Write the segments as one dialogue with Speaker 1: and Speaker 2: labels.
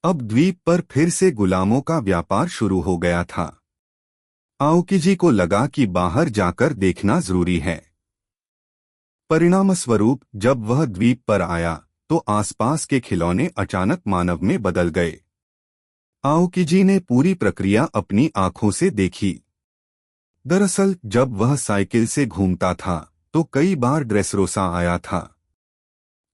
Speaker 1: अब द्वीप पर फिर से गुलामों का व्यापार शुरू हो गया था। आओकीजी को लगा कि बाहर जाकर देखना जरूरी है। परिणामस्वरूप जब वह द्वीप पर आया तो आसपास के खिलौने अचानक मानव में बदल गए। आओकीजी ने पूरी प्रक्रिया अपनी आंखों से देखी। दरअसल जब वह साइकिल से घूमता था तो कई बार ड्रेसरोसा आया था।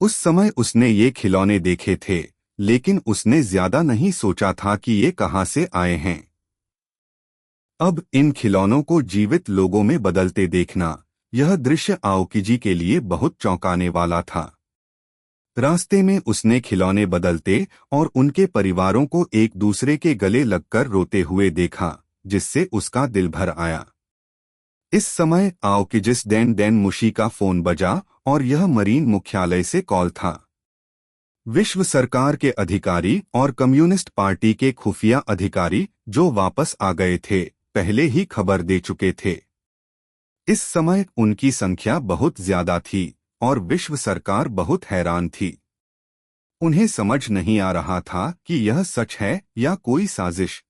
Speaker 1: उस समय उसने ये खिलौने देखे थे, लेकिन उसने ज्यादा नहीं सोचा था कि ये कहां से आए हैं। अब इन खिलौनों को जीवित लोगों में बदलते देखना, यह दृश्य आओकीजी के लिए बहुत चौंकाने वाला था। रास्ते में उसने खिलौने बदलते और उनके परिवारों को एक दूसरे के गले लगकर रोते हुए देखा, जिससे उसका दिल भर आया। इस समय आओकीजिस डेन डेन मुशी का फोन बजा और यह मरीन मुख्यालय से कॉल था। विश्व सरकार के अधिकारी और कम्युनिस्ट पार्टी के खुफिया अधिकारी जो वापस आ गए थे, पहले ही खबर दे चुके थे। इस समय उनकी संख्या बहुत ज्यादा थी और विश्व सरकार बहुत हैरान थी। उन्हें समझ नहीं आ रहा था कि यह सच है या कोई साजिश।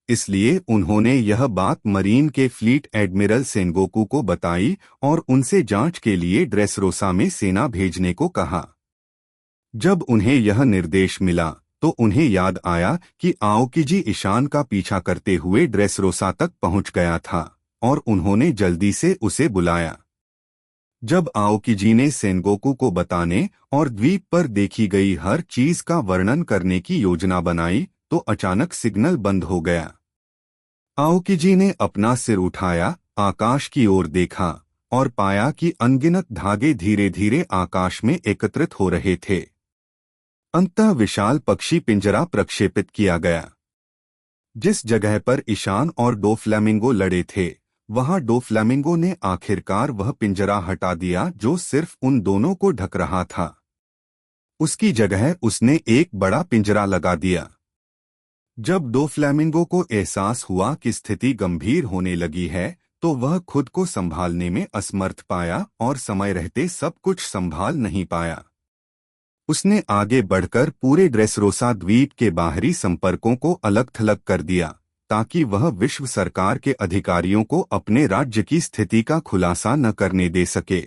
Speaker 1: इसलिए उन्होंने यह बात मरीन के फ्लीट एडमिरल सेनगोकू को बताई और उनसे जांच के लिए ड्रेसरोसा में सेना भेजने को कहा। जब उन्हें यह निर्देश मिला तो उन्हें याद आया कि आओकीजी ईशान का पीछा करते हुए ड्रेसरोसा तक पहुंच गया था और उन्होंने जल्दी से उसे बुलाया। जब आओकीजी ने सेनगोकू को बताने और द्वीप पर देखी गई हर चीज का वर्णन करने की योजना बनाई तो अचानक सिग्नल बंद हो गया। आओकीजी ने अपना सिर उठाया, आकाश की ओर देखा और पाया कि अनगिनत धागे धीरे धीरे आकाश में एकत्रित हो रहे थे। अंततः विशाल पक्षी पिंजरा प्रक्षेपित किया गया। जिस जगह पर ईशान और दो फ्लेमिंगो लड़े थे, वहां दो फ्लेमिंगो ने आखिरकार वह पिंजरा हटा दिया जो सिर्फ उन दोनों को ढक रहा था। उसकी जगह उसने एक बड़ा पिंजरा लगा दिया। जब दो फ्लेमिंगो को एहसास हुआ कि स्थिति गंभीर होने लगी है तो वह खुद को संभालने में असमर्थ पाया और समय रहते सब कुछ संभाल नहीं पाया। उसने आगे बढ़कर पूरे ड्रेसरोसा द्वीप के बाहरी संपर्कों को अलग थलग कर दिया ताकि वह विश्व सरकार के अधिकारियों को अपने राज्य की स्थिति का खुलासा न करने दे सके।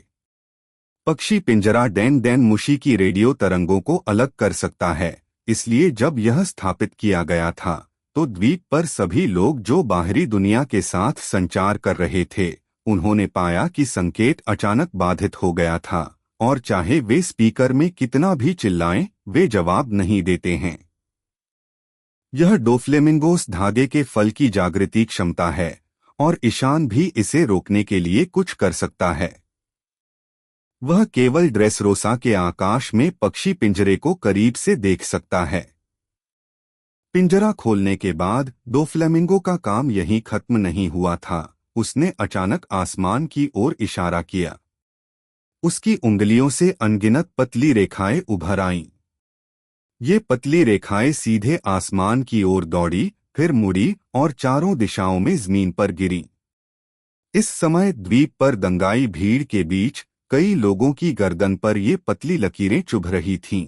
Speaker 1: पक्षी पिंजरा डेन डेन मुशी की रेडियो तरंगों को अलग कर सकता है, इसलिए जब यह स्थापित किया गया था तो द्वीप पर सभी लोग जो बाहरी दुनिया के साथ संचार कर रहे थे, उन्होंने पाया कि संकेत अचानक बाधित हो गया था और चाहे वे स्पीकर में कितना भी चिल्लाएं, वे जवाब नहीं देते हैं। यह डोफ्लेमिंगोस धागे के फल की जागृति क्षमता है और ईशान भी इसे रोकने के लिए कुछ कर सकता है। वह केवल ड्रेसरोसा के आकाश में पक्षी पिंजरे को करीब से देख सकता है। पिंजरा खोलने के बाद दो फ्लेमिंगो का काम यहीं खत्म नहीं हुआ था। उसने अचानक आसमान की ओर इशारा किया। उसकी उंगलियों से अनगिनत पतली रेखाएं उभर आईं। ये पतली रेखाएं सीधे आसमान की ओर दौड़ी, फिर मुड़ी और चारों दिशाओं में जमीन पर गिरीं। इस समय द्वीप पर दंगाई भीड़ के बीच कई लोगों की गर्दन पर ये पतली लकीरें चुभ रही थीं।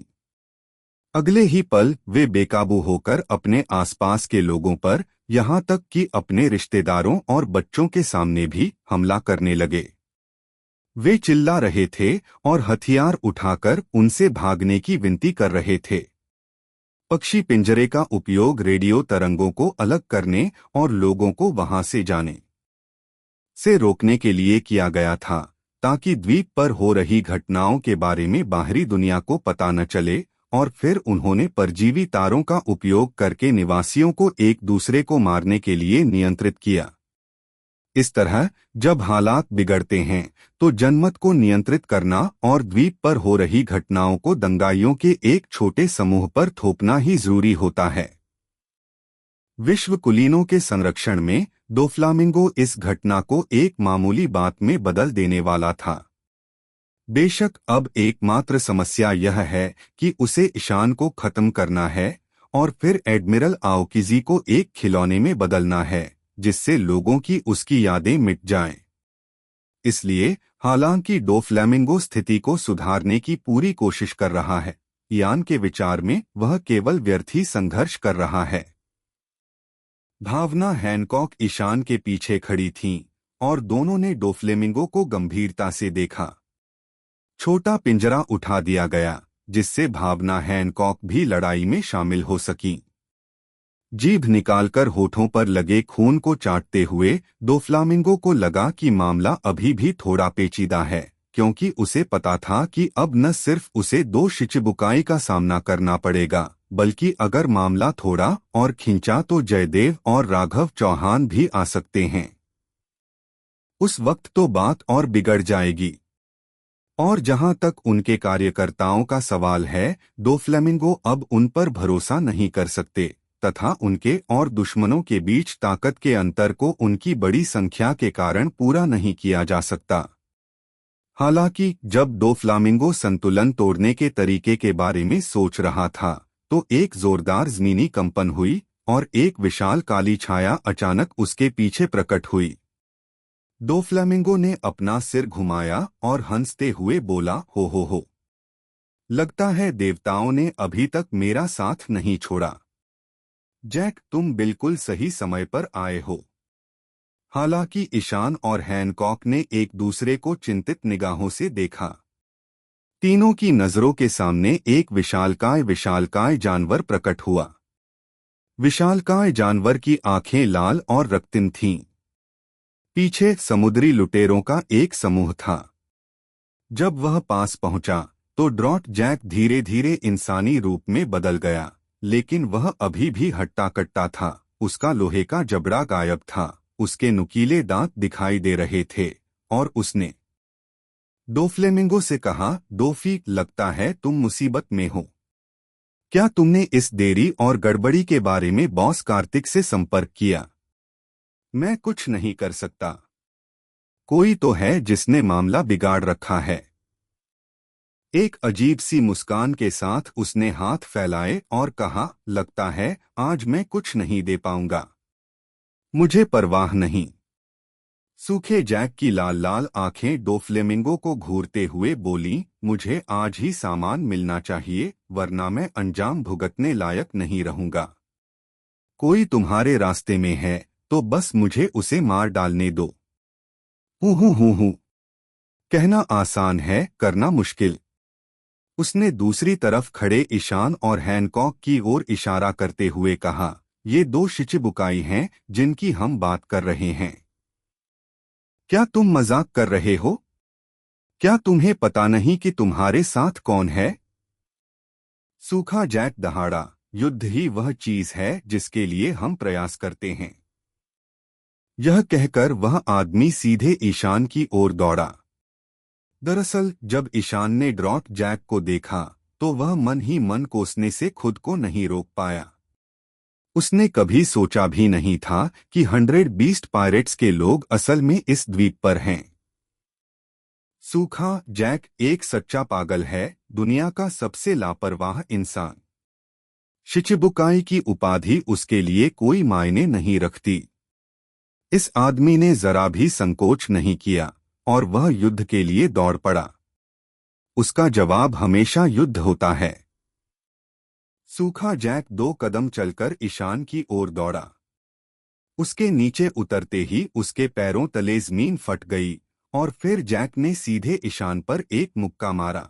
Speaker 1: अगले ही पल वे बेकाबू होकर अपने आसपास के लोगों पर, यहाँ तक कि अपने रिश्तेदारों और बच्चों के सामने भी हमला करने लगे। वे चिल्ला रहे थे और हथियार उठाकर उनसे भागने की विनती कर रहे थे। पक्षी पिंजरे का उपयोग रेडियो तरंगों को अलग करने और लोगों को वहां से जाने से रोकने के लिए किया गया था, ताकि द्वीप पर हो रही घटनाओं के बारे में बाहरी दुनिया को पता न चले। और फिर उन्होंने परजीवी तारों का उपयोग करके निवासियों को एक दूसरे को मारने के लिए नियंत्रित किया। इस तरह जब हालात बिगड़ते हैं तो जनमत को नियंत्रित करना और द्वीप पर हो रही घटनाओं को दंगाइयों के एक छोटे समूह पर थोपना ही जरूरी होता है। विश्व कुलीनों के संरक्षण में दो फ्लामिंगो इस घटना को एक मामूली बात में बदल देने वाला था। बेशक अब एकमात्र समस्या यह है कि उसे ईशान को खत्म करना है और फिर एडमिरल आओकीजी को एक खिलौने में बदलना है जिससे लोगों की उसकी यादें मिट जाएं। इसलिए हालांकि दो फ्लेमिंगो स्थिति को सुधारने की पूरी कोशिश कर रहा है, इयान के विचार में वह केवल व्यर्थ ही संघर्ष कर रहा है। भावना हैनकॉक ईशान के पीछे खड़ी थीं और दोनों ने डोफ्लेमिंगो को गंभीरता से देखा। छोटा पिंजरा उठा दिया गया जिससे भावना हैनकॉक भी लड़ाई में शामिल हो सकी। जीभ निकालकर होठों पर लगे खून को चाटते हुए डोफ्लामिंगो को लगा कि मामला अभी भी थोड़ा पेचीदा है, क्योंकि उसे पता था कि अब न सिर्फ उसे 2 शिचिबुकाई का सामना करना पड़ेगा, बल्कि अगर मामला थोड़ा और खिंचा तो जयदेव और राघव चौहान भी आ सकते हैं। उस वक्त तो बात और बिगड़ जाएगी। और जहां तक उनके कार्यकर्ताओं का सवाल है, डोफ्लेमिंगो अब उन पर भरोसा नहीं कर सकते तथा उनके और दुश्मनों के बीच ताकत के अंतर को उनकी बड़ी संख्या के कारण पूरा नहीं किया जा सकता। हालांकि जब डोफ्लामिंगो संतुलन तोड़ने के तरीके के बारे में सोच रहा था तो एक जोरदार जमीनी कंपन हुई और एक विशाल काली छाया अचानक उसके पीछे प्रकट हुई। डोफ्लामिंगो ने अपना सिर घुमाया और हंसते हुए बोला, हो। लगता है देवताओं ने अभी तक मेरा साथ नहीं छोड़ा। जैक, तुम बिल्कुल सही समय पर आए हो। हालांकि ईशान और हैनकॉक ने एक दूसरे को चिंतित निगाहों से देखा। तीनों की नजरों के सामने एक विशालकाय जानवर प्रकट हुआ। विशालकाय जानवर की आंखें लाल और रक्तिम थीं। पीछे समुद्री लुटेरों का एक समूह था। जब वह पास पहुंचा तो ड्रॉट जैक धीरे धीरे इंसानी रूप में बदल गया, लेकिन वह अभी भी हट्टा कट्टा था। उसका लोहे का जबड़ा गायब था, उसके नुकीले दांत दिखाई दे रहे थे और उसने डोफ्लेमिंगो से कहा, डोफी, लगता है तुम मुसीबत में हो। क्या तुमने इस देरी और गड़बड़ी के बारे में बॉस कार्तिक से संपर्क किया? मैं कुछ नहीं कर सकता। कोई तो है जिसने मामला बिगाड़ रखा है। एक अजीब सी मुस्कान के साथ उसने हाथ फैलाए और कहा, लगता है आज मैं कुछ नहीं दे पाऊंगा। मुझे परवाह नहीं। सूखे जैक की लाल लाल आंखें डोफ्लेमिंगो को घूरते हुए बोली, मुझे आज ही सामान मिलना चाहिए, वरना मैं अंजाम भुगतने लायक नहीं रहूंगा। कोई तुम्हारे रास्ते में है तो बस मुझे उसे मार डालने दो। हूँ। कहना आसान है, करना मुश्किल। उसने दूसरी तरफ खड़े ईशान और हैनकॉक की ओर इशारा करते हुए कहा, ये 2 शिचिबुकाई हैं जिनकी हम बात कर रहे हैं। क्या तुम मजाक कर रहे हो? क्या तुम्हें पता नहीं कि तुम्हारे साथ कौन है? सूखा जैक दहाड़ा, युद्ध ही वह चीज है जिसके लिए हम प्रयास करते हैं। यह कहकर वह आदमी सीधे ईशान की ओर दौड़ा। दरअसल जब ईशान ने ड्रॉट जैक को देखा तो वह मन ही मन कोसने से खुद को नहीं रोक पाया। उसने कभी सोचा भी नहीं था कि 100 बीस्ट पायरेट्स के लोग असल में इस द्वीप पर हैं। सूखा जैक एक सच्चा पागल है, दुनिया का सबसे लापरवाह इंसान। शिचिबुकाई की उपाधि उसके लिए कोई मायने नहीं रखती। इस आदमी ने जरा भी संकोच नहीं किया और वह युद्ध के लिए दौड़ पड़ा। उसका जवाब हमेशा युद्ध होता है। सूखा जैक 2 कदम चलकर ईशान की ओर दौड़ा। उसके नीचे उतरते ही उसके पैरों तले जमीन फट गई और फिर जैक ने सीधे ईशान पर एक मुक्का मारा।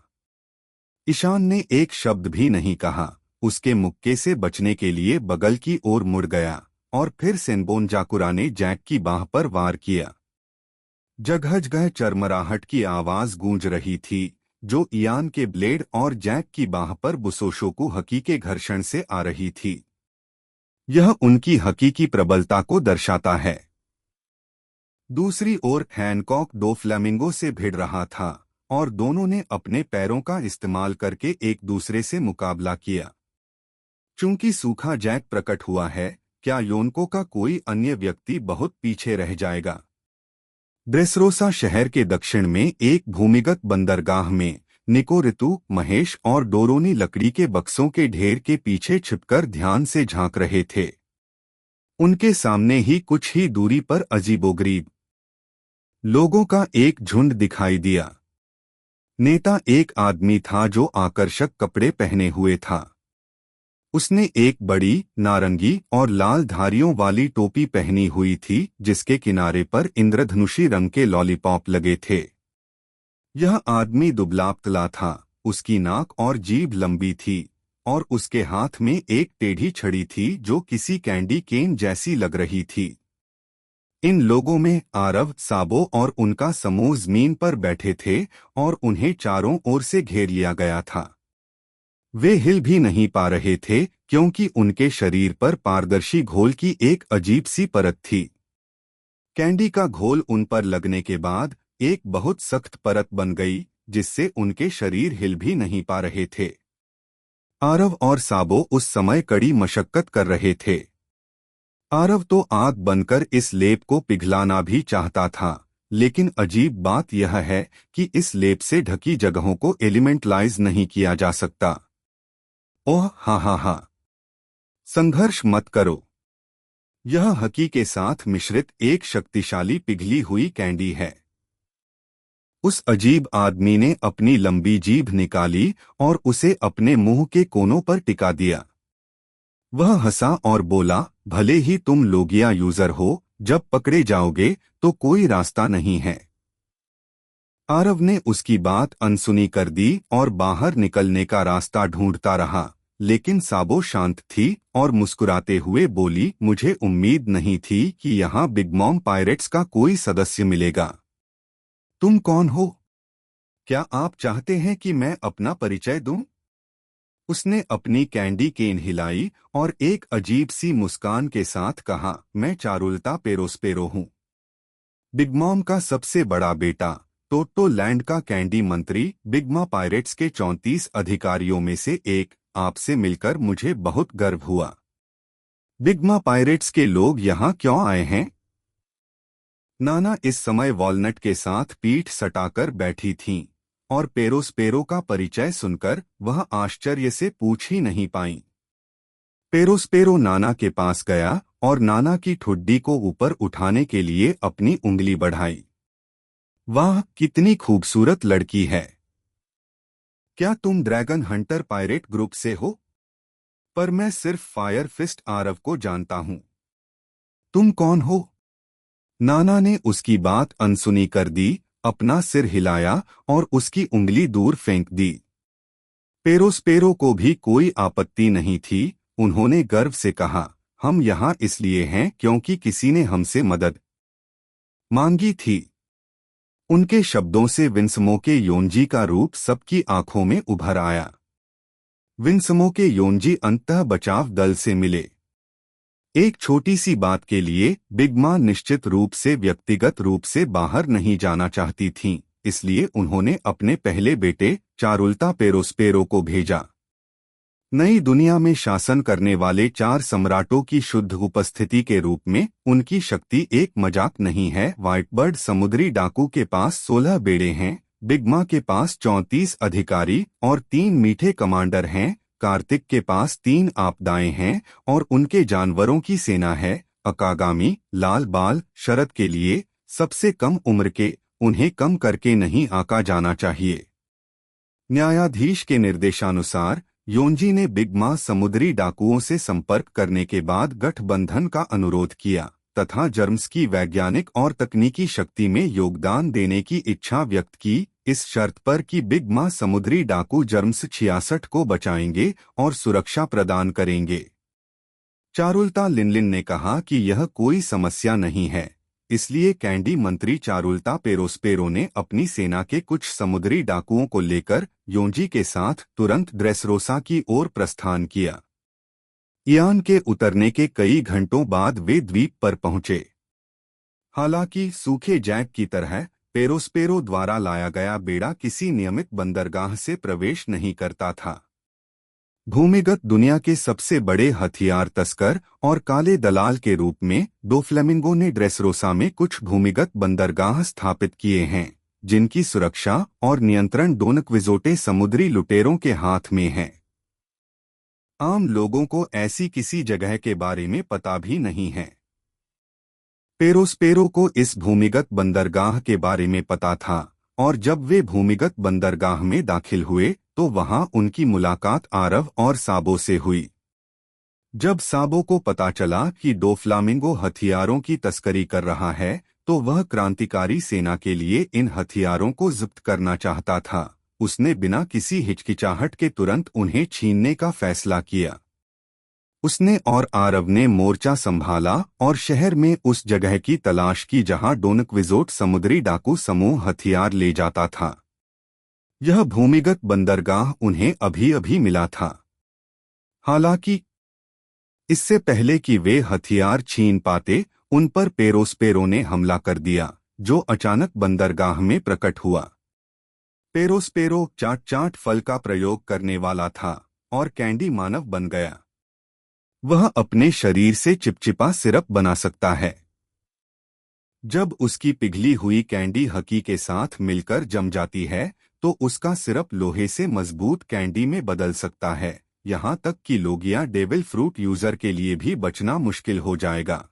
Speaker 1: ईशान ने एक शब्द भी नहीं कहा, उसके मुक्के से बचने के लिए बगल की ओर मुड़ गया और फिर सेनबोनजाकुरा ने जैक की बाह पर वार किया। जगह जगह चरमराहट की आवाज गूंज रही थी जो इयान के ब्लेड और जैक की बाह पर बुसोशोकु हकी के घर्षण से आ रही थी। यह उनकी हकीकी प्रबलता को दर्शाता है। दूसरी ओर हैनकॉक डोफ्लेमिंगो से भिड़ रहा था और दोनों ने अपने पैरों का इस्तेमाल करके एक दूसरे से मुकाबला किया। चूंकि सूखा जैक प्रकट हुआ है, क्या योनको का कोई अन्य व्यक्ति बहुत पीछे रह जाएगा? ड्रेसरोसा शहर के दक्षिण में एक भूमिगत बंदरगाह में निको, ऋतु, महेश और डोरोनी लकड़ी के बक्सों के ढेर के पीछे छिपकर ध्यान से झांक रहे थे। उनके सामने ही कुछ ही दूरी पर अजीबोगरीब लोगों का एक झुंड दिखाई दिया। नेता एक आदमी था जो आकर्षक कपड़े पहने हुए था। उसने एक बड़ी नारंगी और लाल धारियों वाली टोपी पहनी हुई थी जिसके किनारे पर इंद्रधनुषी रंग के लॉलीपॉप लगे थे। यह आदमी दुबला-पतला था, उसकी नाक और जीभ लंबी थी और उसके हाथ में एक टेढ़ी छड़ी थी जो किसी कैंडी केन जैसी लग रही थी। इन लोगों में आरव, साबो और उनका समूह जमीन पर बैठे थे और उन्हें चारों ओर से घेर लिया गया था। वे हिल भी नहीं पा रहे थे क्योंकि उनके शरीर पर पारदर्शी घोल की एक अजीब सी परत थी। कैंडी का घोल उन पर लगने के बाद एक बहुत सख्त परत बन गई जिससे उनके शरीर हिल भी नहीं पा रहे थे। आरव और साबो उस समय कड़ी मशक्कत कर रहे थे। आरव तो आग बनकर इस लेप को पिघलाना भी चाहता था, लेकिन अजीब बात यह है कि इस लेप से ढकी जगहों को एलिमेंटलाइज नहीं किया जा सकता। ओह हा। संघर्ष मत करो। यह हकी के साथ मिश्रित एक शक्तिशाली पिघली हुई कैंडी है। उस अजीब आदमी ने अपनी लंबी जीभ निकाली और उसे अपने मुंह के कोनों पर टिका दिया। वह हंसा और बोला, भले ही तुम लोगिया यूजर हो, जब पकड़े जाओगे तो कोई रास्ता नहीं है। आरव ने उसकी बात अनसुनी कर दी और बाहर निकलने का रास्ता ढूंढता रहा, लेकिन साबो शांत थी और मुस्कुराते हुए बोली, मुझे उम्मीद नहीं थी कि यहाँ बिग मॉम पायरेट्स का कोई सदस्य मिलेगा। तुम कौन हो? क्या आप चाहते हैं कि मैं अपना परिचय दूं? उसने अपनी कैंडी केन हिलाई और एक अजीब सी मुस्कान के साथ कहा, मैं चारुलता पेरोस्पेरो हूं, बिग मॉम का सबसे बड़ा बेटा, टोटो लैंड का कैंडी मंत्री, बिगमा पायरेट्स के 34 अधिकारियों में से एक। आपसे मिलकर मुझे बहुत गर्व हुआ। बिगमा पायरेट्स के लोग यहाँ क्यों आए हैं? नाना इस समय वॉलनट के साथ पीठ सटाकर बैठी थीं और पेरोस्पेरो का परिचय सुनकर वह आश्चर्य से पूछ ही नहीं पाईं। पेरोस्पेरो नाना के पास गया और नाना की ठुड्डी को ऊपर उठाने के लिए अपनी उंगली बढ़ाई। वाह, कितनी खूबसूरत लड़की है। क्या तुम ड्रैगन हंटर पायरेट ग्रुप से हो? पर मैं सिर्फ फायर फिस्ट आरव को जानता हूं। तुम कौन हो? नाना ने उसकी बात अनसुनी कर दी, अपना सिर हिलाया और उसकी उंगली दूर फेंक दी। पेरोस्पेरो को भी कोई आपत्ति नहीं थी। उन्होंने गर्व से कहा, हम यहाँ इसलिए हैं क्योंकि किसी ने हमसे मदद मांगी थी। उनके शब्दों से विंसमो के योंजी का रूप सबकी आंखों में उभर आया। विंसमो के योंजी अंततः बचाव दल से मिले। एक छोटी सी बात के लिए बिग मां निश्चित रूप से व्यक्तिगत रूप से बाहर नहीं जाना चाहती थीं, इसलिए उन्होंने अपने पहले बेटे चारुलता पेरोस्पेरो को भेजा। नई दुनिया में शासन करने वाले 4 सम्राटों की शुद्ध उपस्थिति के रूप में उनकी शक्ति एक मजाक नहीं है। व्हाइटबर्ड समुद्री डाकू के पास 16 बेड़े हैं, बिग मां के पास 34 अधिकारी और 3 मीठे कमांडर हैं, कार्तिक के पास 3 आपदाएं हैं और उनके जानवरों की सेना है। अकागामी, लाल बाल, शरद के लिए सबसे कम उम्र के, उन्हें कम करके नहीं आंका जाना चाहिए। न्यायाधीश के निर्देशानुसार योंजी ने बिग मां समुद्री डाकुओं से संपर्क करने के बाद गठबंधन का अनुरोध किया तथा जर्म्स की वैज्ञानिक और तकनीकी शक्ति में योगदान देने की इच्छा व्यक्त की, इस शर्त पर कि बिग मां समुद्री डाकू जर्म्स 66 को बचाएंगे और सुरक्षा प्रदान करेंगे। चारुलता लिनलिन ने कहा कि यह कोई समस्या नहीं है, इसलिए कैंडी मंत्री चारुलता पेरोस्पेरो ने अपनी सेना के कुछ समुद्री डाकुओं को लेकर योंजी के साथ तुरंत ड्रेसरोसा की ओर प्रस्थान किया। इयान के उतरने के कई घंटों बाद वे द्वीप पर पहुंचे। हालांकि सूखे जैक की तरह पेरोस्पेरो द्वारा लाया गया बेड़ा किसी नियमित बंदरगाह से प्रवेश नहीं करता था। भूमिगत दुनिया के सबसे बड़े हथियार तस्कर और काले दलाल के रूप में डोफ्लेमिंगो ने ड्रेसरोसा में कुछ भूमिगत बंदरगाह स्थापित किए हैं, जिनकी सुरक्षा और नियंत्रण डोनक्विजोटे समुद्री लुटेरों के हाथ में है। आम लोगों को ऐसी किसी जगह के बारे में पता भी नहीं है। पेरोस्पेरो को इस भूमिगत बंदरगाह के बारे में पता था और जब वे भूमिगत बंदरगाह में दाखिल हुए तो वहां उनकी मुलाकात आरव और साबो से हुई। जब साबो को पता चला कि डोफ्लामिंगो हथियारों की तस्करी कर रहा है तो वह क्रांतिकारी सेना के लिए इन हथियारों को जब्त करना चाहता था। उसने बिना किसी हिचकिचाहट के तुरंत उन्हें छीनने का फैसला किया। उसने और आरव ने मोर्चा संभाला और शहर में उस जगह की तलाश की जहां डोनक्विजोट समुद्री डाकू समूह हथियार ले जाता था। यह भूमिगत बंदरगाह उन्हें अभी अभी मिला था। हालांकि इससे पहले कि वे हथियार छीन पाते उन पर पेरोस्पेरो ने हमला कर दिया, जो अचानक बंदरगाह में प्रकट हुआ। पेरोस्पेरो चाट चाट फल का प्रयोग करने वाला था और कैंडी मानव बन गया। वह अपने शरीर से चिपचिपा सिरप बना सकता है। जब उसकी पिघली हुई कैंडी हकी के साथ मिलकर जम जाती है तो उसका सिरप लोहे से मजबूत कैंडी में बदल सकता है, यहाँ तक कि लोगिया डेविल फ्रूट यूजर के लिए भी बचना मुश्किल हो जाएगा।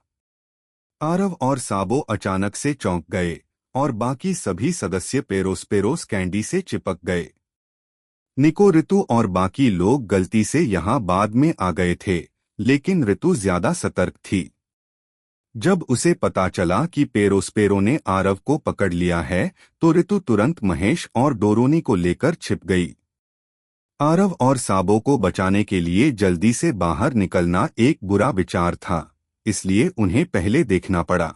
Speaker 1: आरव और साबो अचानक से चौंक गए और बाकी सभी सदस्य पेरोस्पेरोस कैंडी से चिपक गए। निको, ऋतु और बाकी लोग गलती से यहाँ बाद में आ गए थे, लेकिन ऋतु ज्यादा सतर्क थी। जब उसे पता चला कि पेरोस्पेरो ने आरव को पकड़ लिया है तो ऋतु तुरंत महेश और डोरोनी को लेकर छिप गई। आरव और साबो को बचाने के लिए जल्दी से बाहर निकलना एक बुरा विचार था, इसलिए उन्हें पहले देखना पड़ा।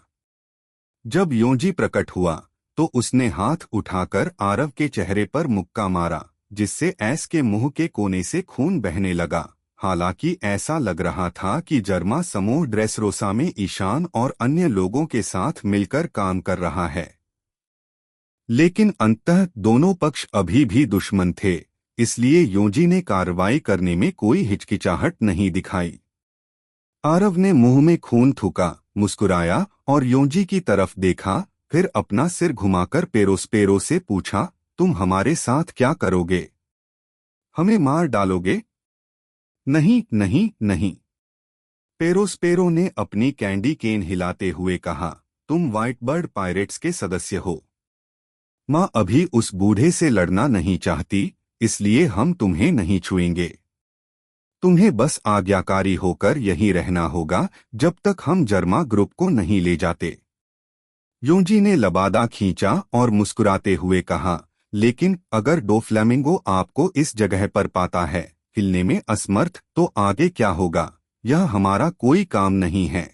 Speaker 1: जब योंजी प्रकट हुआ तो उसने हाथ उठाकर आरव के चेहरे पर मुक्का मारा, जिससे ऐस के मुंह के कोने से खून बहने लगा। हालांकि ऐसा लग रहा था कि जर्मा समूह ड्रेसरोसा में ईशान और अन्य लोगों के साथ मिलकर काम कर रहा है, लेकिन अंततः दोनों पक्ष अभी भी दुश्मन थे, इसलिए योंजी ने कार्रवाई करने में कोई हिचकिचाहट नहीं दिखाई। आरव ने मुंह में खून थूका, मुस्कुराया और योंजी की तरफ देखा, फिर अपना सिर घुमाकर पेरोस्पेरो से पूछा, तुम हमारे साथ क्या करोगे? हमें मार डालोगे? नहीं नहीं नहीं। पेरोस्पेरो ने अपनी कैंडी केन हिलाते हुए कहा, तुम व्हाइट बर्ड पायरेट्स के सदस्य हो। माँ अभी उस बूढ़े से लड़ना नहीं चाहती, इसलिए हम तुम्हें नहीं छुएंगे। तुम्हें बस आज्ञाकारी होकर यहीं रहना होगा जब तक हम जर्मा ग्रुप को नहीं ले जाते। योंजी ने लबादा खींचा और मुस्कुराते हुए कहा, लेकिन अगर डोफ्लामिंगो आपको इस जगह पर पाता है, हिलने में असमर्थ, तो आगे क्या होगा? यह हमारा कोई काम नहीं है।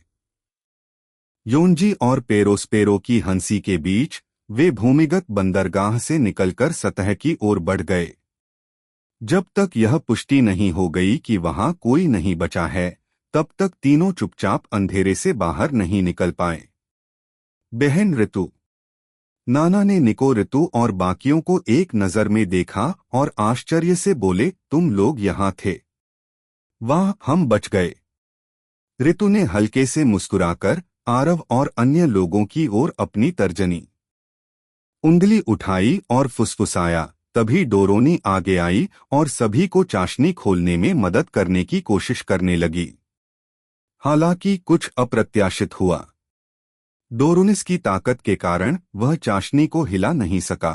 Speaker 1: योंजी और पेरोस्पेरो की हंसी के बीच वे भूमिगत बंदरगाह से निकलकर सतह की ओर बढ़ गए। जब तक यह पुष्टि नहीं हो गई कि वहां कोई नहीं बचा है, तब तक तीनों चुपचाप अंधेरे से बाहर नहीं निकल पाए। बहन ऋतु। नाना ने निको, ऋतु और बाकियों को एक नजर में देखा और आश्चर्य से बोले, तुम लोग यहाँ थे? वाह, हम बच गए। ऋतु ने हल्के से मुस्कुराकर आरव और अन्य लोगों की ओर अपनी तर्जनी उंगली उठाई और फुसफुसाया। तभी डोरोनी आगे आई और सभी को चाशनी खोलने में मदद करने की कोशिश करने लगी। हालांकि कुछ अप्रत्याशित हुआ। डोरोनिस की ताकत के कारण वह चाशनी को हिला नहीं सका।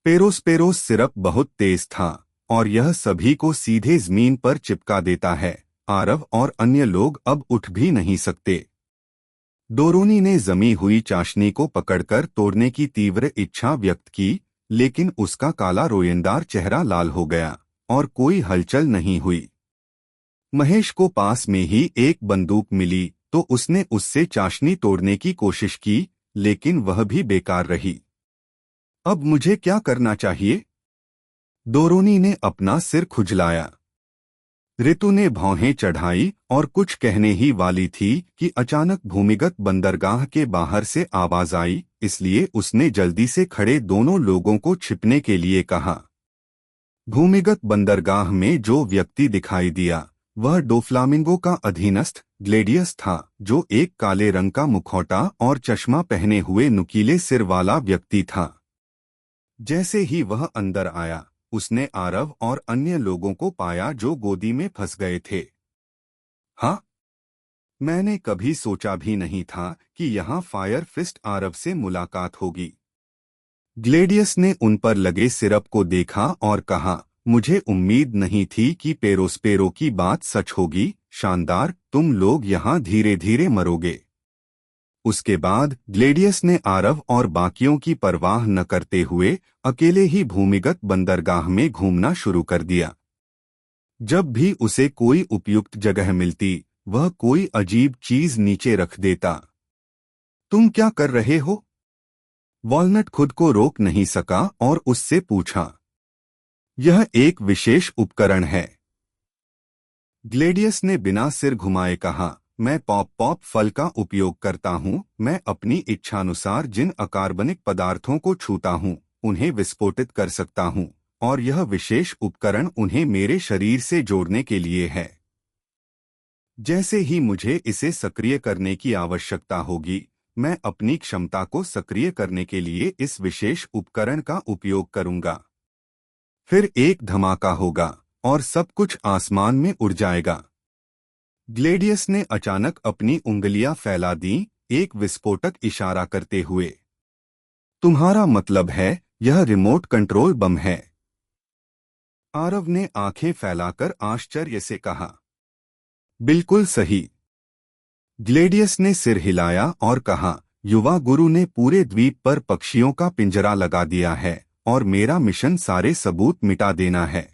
Speaker 1: पेरोस्पेरोस सिरप बहुत तेज था और यह सभी को सीधे जमीन पर चिपका देता है। आरव और अन्य लोग अब उठ भी नहीं सकते। डोरोनी ने जमी हुई चाशनी को पकड़कर तोड़ने की तीव्र इच्छा व्यक्त की, लेकिन उसका काला रोयेंदार चेहरा लाल हो गया और कोई हलचल नहीं हुई। महेश को पास में ही एक बंदूक मिली तो उसने उससे चाशनी तोड़ने की कोशिश की, लेकिन वह भी बेकार रही। अब मुझे क्या करना चाहिए? डोरोनी ने अपना सिर खुजलाया। ऋतु ने भौहें चढ़ाई और कुछ कहने ही वाली थी कि अचानक भूमिगत बंदरगाह के बाहर से आवाज आई, इसलिए उसने जल्दी से खड़े दोनों लोगों को छिपने के लिए कहा। भूमिगत बंदरगाह में जो व्यक्ति दिखाई दिया वह डोफ्लामिंगो का अधीनस्थ ग्लेडियस था, जो एक काले रंग का मुखौटा और चश्मा पहने हुए नुकीले सिर वाला व्यक्ति था। जैसे ही वह अंदर आया, उसने आरव और अन्य लोगों को पाया जो गोदी में फंस गए थे। हाँ, मैंने कभी सोचा भी नहीं था कि यहाँ फायर फिस्ट आरव से मुलाकात होगी। ग्लेडियस ने उन पर लगे सिरप को देखा और कहा, मुझे उम्मीद नहीं थी कि पेरोस्पेरो की बात सच होगी। शानदार, तुम लोग यहाँ धीरे धीरे मरोगे। उसके बाद ग्लेडियस ने आरव और बाकियों की परवाह न करते हुए अकेले ही भूमिगत बंदरगाह में घूमना शुरू कर दिया। जब भी उसे कोई उपयुक्त जगह मिलती, वह कोई अजीब चीज नीचे रख देता। तुम क्या कर रहे हो? वॉलनट खुद को रोक नहीं सका और उससे पूछा। यह एक विशेष उपकरण है। ग्लेडियस ने बिना सिर घुमाए कहा, मैं पॉप पॉप फल का उपयोग करता हूँ। मैं अपनी इच्छानुसार जिन अकार्बनिक पदार्थों को छूता हूँ, उन्हें विस्फोटित कर सकता हूँ, और यह विशेष उपकरण उन्हें मेरे शरीर से जोड़ने के लिए है। जैसे ही मुझे इसे सक्रिय करने की आवश्यकता होगी, मैं अपनी क्षमता को सक्रिय करने के लिए इस विशेष उपकरण का उपयोग करूंगा। फिर एक धमाका होगा और सब कुछ आसमान में उड़ जाएगा। ग्लेडियस ने अचानक अपनी उंगलियां फैला दी, एक विस्फोटक इशारा करते हुए। तुम्हारा मतलब है यह रिमोट कंट्रोल बम है? आरव ने आंखें फैलाकर आश्चर्य से कहा। बिल्कुल सही। ग्लेडियस ने सिर हिलाया और कहा, युवा गुरु ने पूरे द्वीप पर पक्षियों का पिंजरा लगा दिया है और मेरा मिशन सारे सबूत मिटा देना है।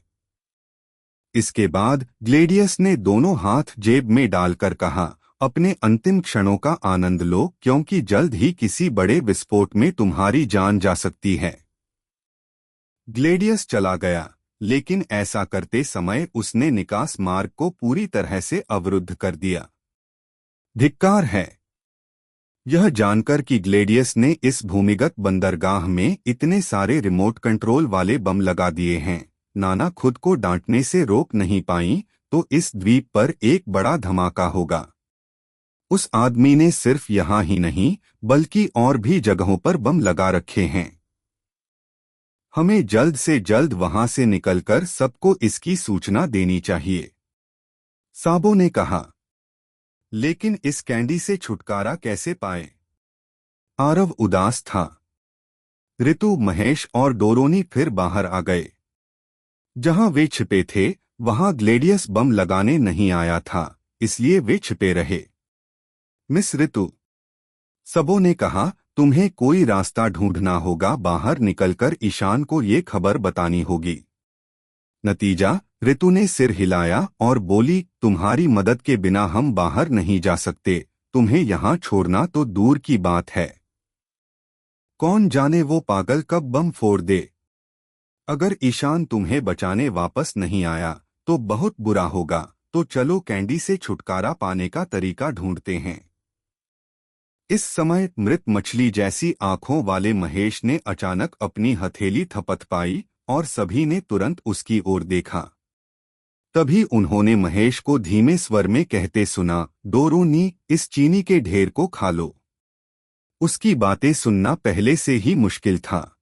Speaker 1: इसके बाद ग्लेडियस ने दोनों हाथ जेब में डालकर कहा, अपने अंतिम क्षणों का आनंद लो, क्योंकि जल्द ही किसी बड़े विस्फोट में तुम्हारी जान जा सकती है। ग्लेडियस चला गया, लेकिन ऐसा करते समय उसने निकास मार्ग को पूरी तरह से अवरुद्ध कर दिया। धिक्कार है। यह जानकर कि ग्लेडियस ने इस भूमिगत बंदरगाह में इतने सारे रिमोट कंट्रोल वाले बम लगा दिए हैं, नाना खुद को डांटने से रोक नहीं पाई, तो इस द्वीप पर एक बड़ा धमाका होगा। उस आदमी ने सिर्फ यहाँ ही नहीं, बल्कि और भी जगहों पर बम लगा रखे हैं। हमें जल्द से जल्द वहां से निकलकर सबको इसकी सूचना देनी चाहिए, साबो ने कहा। लेकिन इस कैंडी से छुटकारा कैसे पाए? आरव उदास था। ऋतु, महेश और डोरोनी फिर बाहर आ गए। जहां वे छिपे थे, वहां ग्लेडियस बम लगाने नहीं आया था, इसलिए वे छिपे रहे। मिस ऋतु, सबों ने कहा, तुम्हें कोई रास्ता ढूंढना होगा। बाहर निकलकर ईशान को ये खबर बतानी होगी। नतीजा, ऋतु ने सिर हिलाया और बोली, तुम्हारी मदद के बिना हम बाहर नहीं जा सकते। तुम्हें यहाँ छोड़ना तो दूर की बात है। कौन जाने वो पागल कब बम फोड़ दे। अगर ईशान तुम्हें बचाने वापस नहीं आया तो बहुत बुरा होगा। तो चलो कैंडी से छुटकारा पाने का तरीका ढूंढते हैं। इस समय मृत मछली जैसी आंखों वाले महेश ने अचानक अपनी हथेली थपथपाई और सभी ने तुरंत उसकी ओर देखा। तभी उन्होंने महेश को धीमे स्वर में कहते सुना, डोरोनी, इस चीनी के ढेर को खा लो। उसकी बातें सुनना पहले से ही मुश्किल था,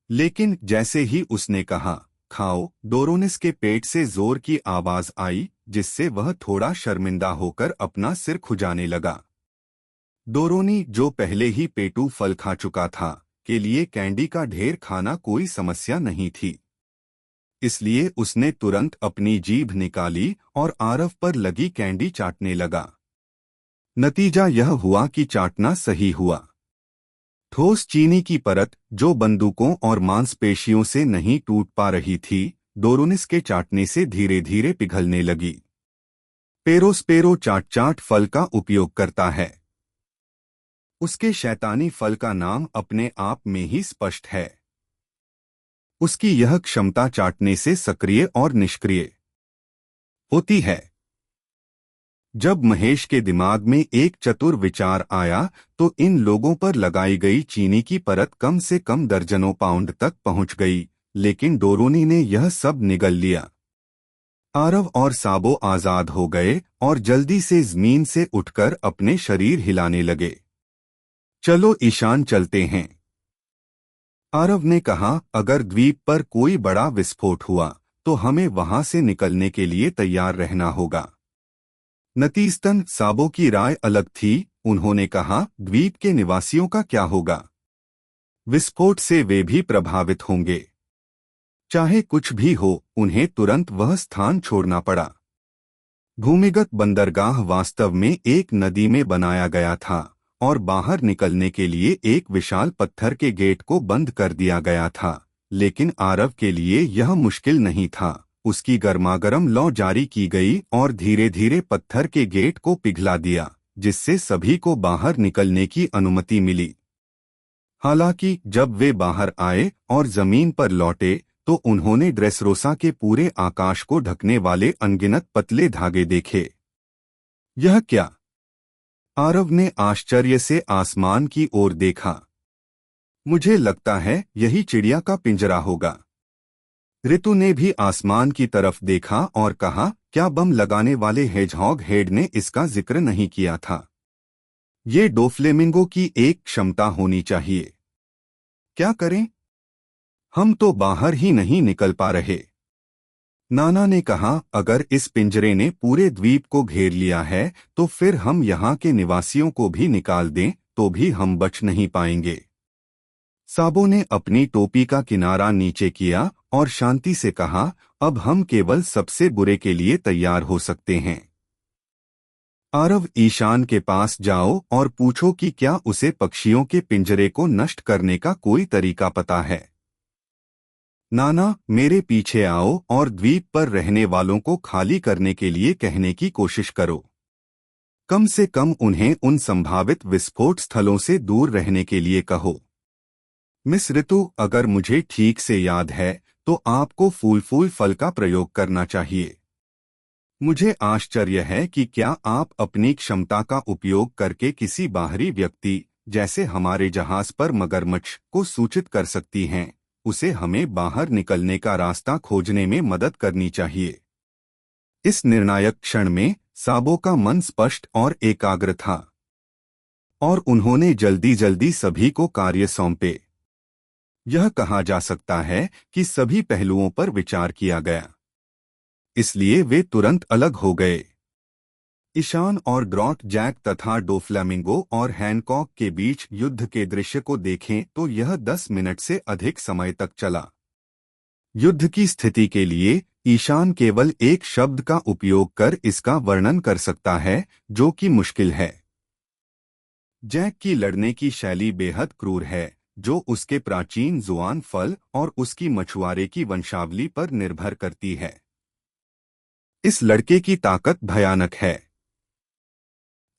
Speaker 1: लेकिन जैसे ही उसने कहा, खाओ, डोरोनिस के पेट से जोर की आवाज आई, जिससे वह थोड़ा शर्मिंदा होकर अपना सिर खुजाने लगा। डोरोनी, जो पहले ही पेटू फल खा चुका था, के लिए कैंडी का ढेर खाना कोई समस्या नहीं थी। इसलिए उसने तुरंत अपनी जीभ निकाली और आरव पर लगी कैंडी चाटने लगा। नतीजा यह हुआ कि चाटना सही हुआ। ठोस चीनी की परत, जो बंदूकों और मांसपेशियों से नहीं टूट पा रही थी, डोरोनिस के चाटने से धीरे धीरे पिघलने लगी। पेरोस्पेरो चाट चाट फल का उपयोग करता है। उसके शैतानी फल का नाम अपने आप में ही स्पष्ट है। उसकी यह क्षमता चाटने से सक्रिय और निष्क्रिय होती है। जब महेश के दिमाग में एक चतुर विचार आया, तो इन लोगों पर लगाई गई चीनी की परत कम से कम दर्जनों पाउंड तक पहुंच गई, लेकिन डोरोनी ने यह सब निगल लिया। आरव और साबो आजाद हो गए और जल्दी से जमीन से उठकर अपने शरीर हिलाने लगे। चलो ईशान चलते हैं, आरव ने कहा। अगर द्वीप पर कोई बड़ा विस्फोट हुआ तो हमें वहां से निकलने के लिए तैयार रहना होगा। नतीजतन साबो की राय अलग थी। उन्होंने कहा, द्वीप के निवासियों का क्या होगा? विस्फोट से वे भी प्रभावित होंगे। चाहे कुछ भी हो, उन्हें तुरंत वह स्थान छोड़ना पड़ा। भूमिगत बंदरगाह वास्तव में एक नदी में बनाया गया था और बाहर निकलने के लिए एक विशाल पत्थर के गेट को बंद कर दिया गया था। लेकिन आरव के लिए यह मुश्किल नहीं था। उसकी गर्मागर्म लौ जारी की गई और धीरे धीरे पत्थर के गेट को पिघला दिया, जिससे सभी को बाहर निकलने की अनुमति मिली। हालांकि जब वे बाहर आए और जमीन पर लौटे तो उन्होंने ड्रेसरोसा के पूरे आकाश को ढकने वाले अनगिनत पतले धागे देखे। यह क्या? आरव ने आश्चर्य से आसमान की ओर देखा। मुझे लगता है यही चिड़िया का पिंजरा होगा। ऋतु ने भी आसमान की तरफ देखा और कहा, क्या बम लगाने वाले हेजहॉग हेड ने इसका जिक्र नहीं किया था? ये डोफ्लेमिंगो की एक क्षमता होनी चाहिए। क्या करें? हम तो बाहर ही नहीं निकल पा रहे। नाना ने कहा, अगर इस पिंजरे ने पूरे द्वीप को घेर लिया है तो फिर हम यहाँ के निवासियों को भी निकाल दें तो भी हम बच नहीं पाएंगे। साबो ने अपनी टोपी का किनारा नीचे किया और शांति से कहा, अब हम केवल सबसे बुरे के लिए तैयार हो सकते हैं। आरव, ईशान के पास जाओ और पूछो कि क्या उसे पक्षियों के पिंजरे को नष्ट करने का कोई तरीका पता है। नाना, मेरे पीछे आओ और द्वीप पर रहने वालों को खाली करने के लिए कहने की कोशिश करो। कम से कम उन्हें उन संभावित विस्फोट स्थलों से दूर रहने के लिए कहो। मिस ऋतु, अगर मुझे ठीक से याद है तो आपको फूल फल का प्रयोग करना चाहिए। मुझे आश्चर्य है कि क्या आप अपनी क्षमता का उपयोग करके किसी बाहरी व्यक्ति, जैसे हमारे जहाज पर मगरमच्छ, को सूचित कर सकती हैं। उसे हमें बाहर निकलने का रास्ता खोजने में मदद करनी चाहिए। इस निर्णायक क्षण में साबो का मन स्पष्ट और एकाग्र था और उन्होंने जल्दी जल्दी सभी को कार्य सौंपे। यह कहा जा सकता है कि सभी पहलुओं पर विचार किया गया, इसलिए वे तुरंत अलग हो गए। ईशान और ड्रॉट जैक तथा डोफ्लेमिंगो और हैनकॉक के बीच युद्ध के दृश्य को देखें तो यह 10 मिनट से अधिक समय तक चला। युद्ध की स्थिति के लिए ईशान केवल एक शब्द का उपयोग कर इसका वर्णन कर सकता है, जो कि मुश्किल है। जैक की लड़ने की शैली बेहद क्रूर है, जो उसके प्राचीन जुआन फल और उसकी मछुआरे की वंशावली पर निर्भर करती है। इस लड़के की ताकत भयानक है।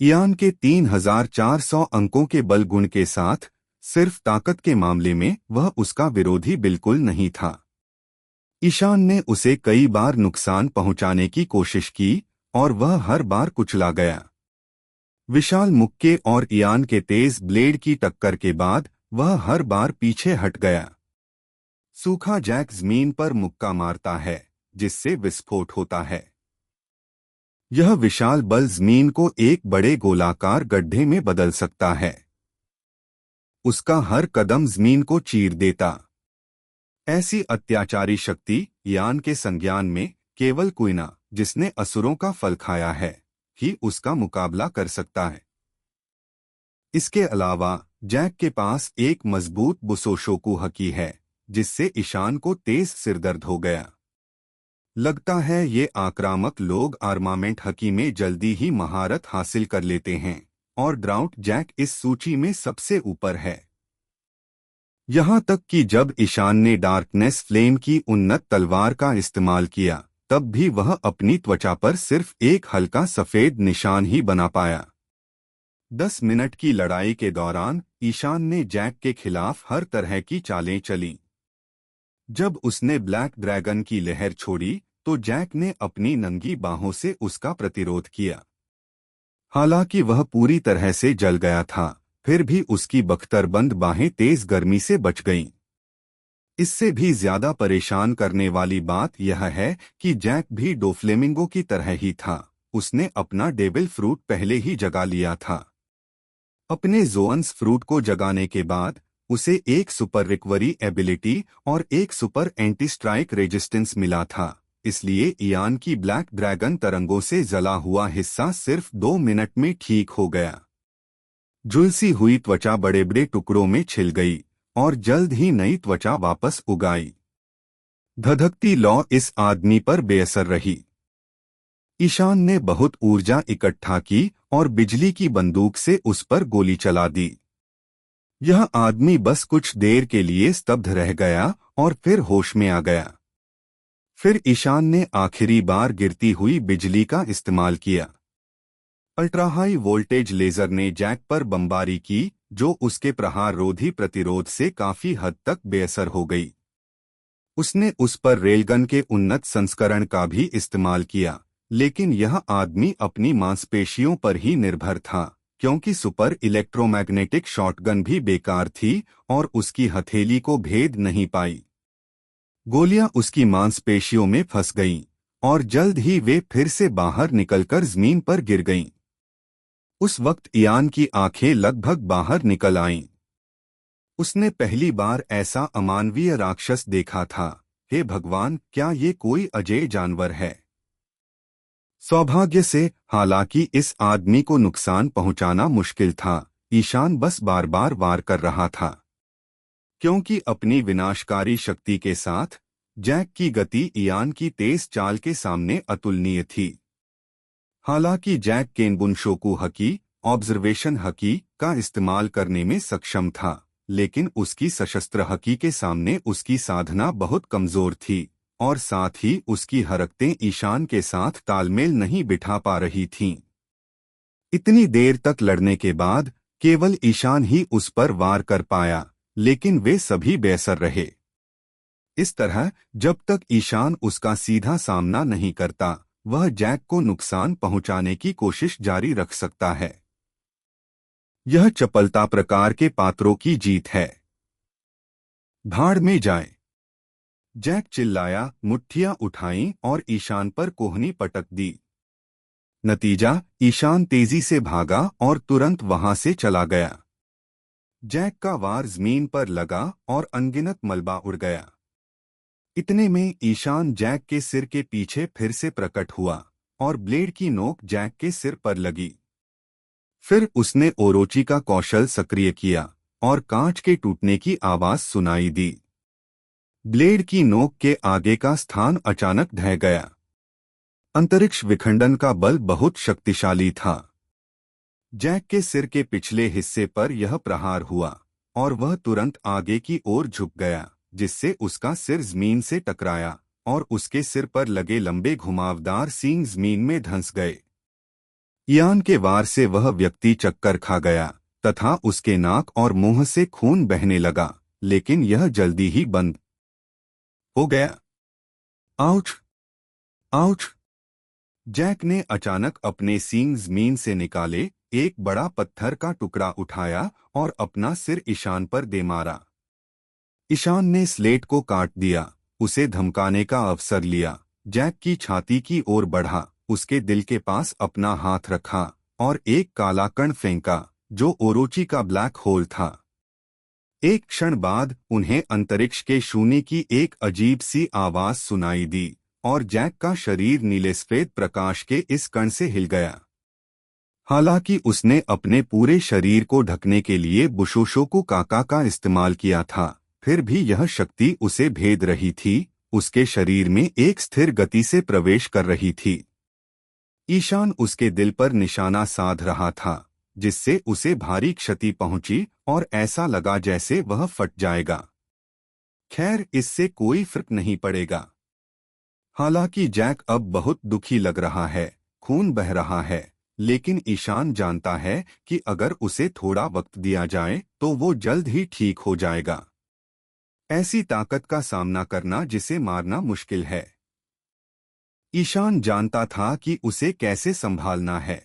Speaker 1: इयान के 3400 अंकों के बल गुण के साथ सिर्फ ताकत के मामले में वह उसका विरोधी बिल्कुल नहीं था। ईशान ने उसे कई बार नुकसान पहुंचाने की कोशिश की और वह हर बार कुचला गया। विशाल मुक्के और इयान के तेज ब्लेड की टक्कर के बाद वह हर बार पीछे हट गया। सूखा जैक जमीन पर मुक्का मारता है, जिससे विस्फोट होता है। यह विशाल बल जमीन को एक बड़े गोलाकार गड्ढे में बदल सकता है। उसका हर कदम जमीन को चीर देता। ऐसी अत्याचारी शक्ति इयान के संज्ञान में केवल कुइना, जिसने असुरों का फल खाया है, ही उसका मुकाबला कर सकता है। इसके अलावा जैक के पास एक मजबूत बुसोशोकु हकी है, जिससे ईशान को तेज सिरदर्द हो गया। लगता है ये आक्रामक लोग आर्मामेंट हकी में जल्दी ही महारत हासिल कर लेते हैं और ड्राउट जैक इस सूची में सबसे ऊपर है। यहाँ तक कि जब ईशान ने डार्कनेस फ्लेम की उन्नत तलवार का इस्तेमाल किया, तब भी वह अपनी त्वचा पर सिर्फ एक हल्का सफेद निशान ही बना पाया। 10 मिनट की लड़ाई के दौरान ईशान ने जैक के खिलाफ हर तरह की चालें चली। जब उसने ब्लैक ड्रैगन की लहर छोड़ी तो जैक ने अपनी नंगी बाहों से उसका प्रतिरोध किया। हालांकि वह पूरी तरह से जल गया था, फिर भी उसकी बख्तरबंद बाहें तेज गर्मी से बच गईं। इससे भी ज्यादा परेशान करने वाली बात यह है कि जैक भी डोफ्लेमिंगो की तरह ही था। उसने अपना डेविल फ्रूट पहले ही जगा लिया था। अपने जोअन्स फ्रूट को जगाने के बाद उसे एक सुपर रिकवरी एबिलिटी और एक सुपर एंटी स्ट्राइक रेजिस्टेंस मिला था। इसलिए इयान की ब्लैक ड्रैगन तरंगों से जला हुआ हिस्सा सिर्फ 2 मिनट में ठीक हो गया। झुलसी हुई त्वचा बड़े बड़े टुकड़ों में छिल गई और जल्द ही नई त्वचा वापस उगाई। धधकती लौ इस आदमी पर बेअसर रही। ईशान ने बहुत ऊर्जा इकट्ठा की और बिजली की बंदूक से उस पर गोली चला दी। यह आदमी बस कुछ देर के लिए स्तब्ध रह गया और फिर होश में आ गया। फिर ईशान ने आखिरी बार गिरती हुई बिजली का इस्तेमाल किया। अल्ट्रा हाई वोल्टेज लेजर ने जैक पर बमबारी की, जो उसके प्रहार रोधी प्रतिरोध से काफी हद तक बेअसर हो गई। उसने उस पर रेलगन के उन्नत संस्करण का भी इस्तेमाल किया, लेकिन यह आदमी अपनी मांसपेशियों पर ही निर्भर था, क्योंकि सुपर इलेक्ट्रोमैग्नेटिक शॉटगन भी बेकार थी और उसकी हथेली को भेद नहीं पाई। गोलियां उसकी मांसपेशियों में फंस गईं और जल्द ही वे फिर से बाहर निकलकर जमीन पर गिर गईं। उस वक्त इयान की आंखें लगभग बाहर निकल आईं। उसने पहली बार ऐसा अमानवीय राक्षस देखा था। हे भगवान, क्या ये कोई अजय जानवर है? सौभाग्य से, हालांकि इस आदमी को नुकसान पहुंचाना मुश्किल था, ईशान बस बार बार वार कर रहा था, क्योंकि अपनी विनाशकारी शक्ति के साथ जैक की गति इयान की तेज चाल के सामने अतुलनीय थी। हालांकि जैक केनबुनशोकू हकी, ऑब्जर्वेशन हकी का इस्तेमाल करने में सक्षम था, लेकिन उसकी सशस्त्र हकी के सामने उसकी साधना बहुत कमजोर थी और साथ ही उसकी हरकतें ईशान के साथ तालमेल नहीं बिठा पा रही थीं। इतनी देर तक लड़ने के बाद केवल ईशान ही उस पर वार कर पाया, लेकिन वे सभी बेअसर रहे। इस तरह जब तक ईशान उसका सीधा सामना नहीं करता, वह जैक को नुकसान पहुंचाने की कोशिश जारी रख सकता है। यह चपलता प्रकार के पात्रों की जीत है। भाड़ में जाए, जैक चिल्लाया, मुट्ठियां उठाईं और ईशान पर कोहनी पटक दी। नतीजा, ईशान तेजी से भागा और तुरंत वहां से चला गया। जैक का वार जमीन पर लगा और अनगिनत मलबा उड़ गया। इतने में ईशान जैक के सिर के पीछे फिर से प्रकट हुआ और ब्लेड की नोक जैक के सिर पर लगी। फिर उसने ओरोची का कौशल सक्रिय किया और कांच के टूटने की आवाज सुनाई दी। ब्लेड की नोक के आगे का स्थान अचानक ढह गया। अंतरिक्ष विखंडन का बल बहुत शक्तिशाली था। जैक के सिर के पिछले हिस्से पर यह प्रहार हुआ और वह तुरंत आगे की ओर झुक गया, जिससे उसका सिर जमीन से टकराया और उसके सिर पर लगे लंबे घुमावदार सींग जमीन में धंस गए। इयान के वार से वह व्यक्ति चक्कर खा गया तथा उसके नाक और मुंह से खून बहने लगा, लेकिन यह जल्दी ही बंद हो गया। आउच! आउच! जैक ने अचानक अपने सींग जमीन से निकाले, एक बड़ा पत्थर का टुकड़ा उठाया और अपना सिर ईशान पर दे मारा। ईशान ने स्लेट को काट दिया, उसे धमकाने का अवसर लिया। जैक की छाती की ओर बढ़ा, उसके दिल के पास अपना हाथ रखा और एक काला कण फेंका, जो ओरोची का ब्लैक होल था। एक क्षण बाद उन्हें अंतरिक्ष के शून्य की एक अजीब सी आवाज सुनाई दी और जैक का शरीर नीले सफेद प्रकाश के इस कण से हिल गया। हालांकि उसने अपने पूरे शरीर को ढकने के लिए बुशोशोकु काका का इस्तेमाल किया था, फिर भी यह शक्ति उसे भेद रही थी, उसके शरीर में एक स्थिर गति से प्रवेश कर रही थी। ईशान उसके दिल पर निशाना साध रहा था, जिससे उसे भारी क्षति पहुंची और ऐसा लगा जैसे वह फट जाएगा। खैर, इससे कोई फर्क नहीं पड़ेगा। हालांकि जैक अब बहुत दुखी लग रहा है, खून बह रहा है, लेकिन ईशान जानता है कि अगर उसे थोड़ा वक्त दिया जाए तो वो जल्द ही ठीक हो जाएगा। ऐसी ताकत का सामना करना जिसे मारना मुश्किल है। ईशान जानता था कि उसे कैसे संभालना है।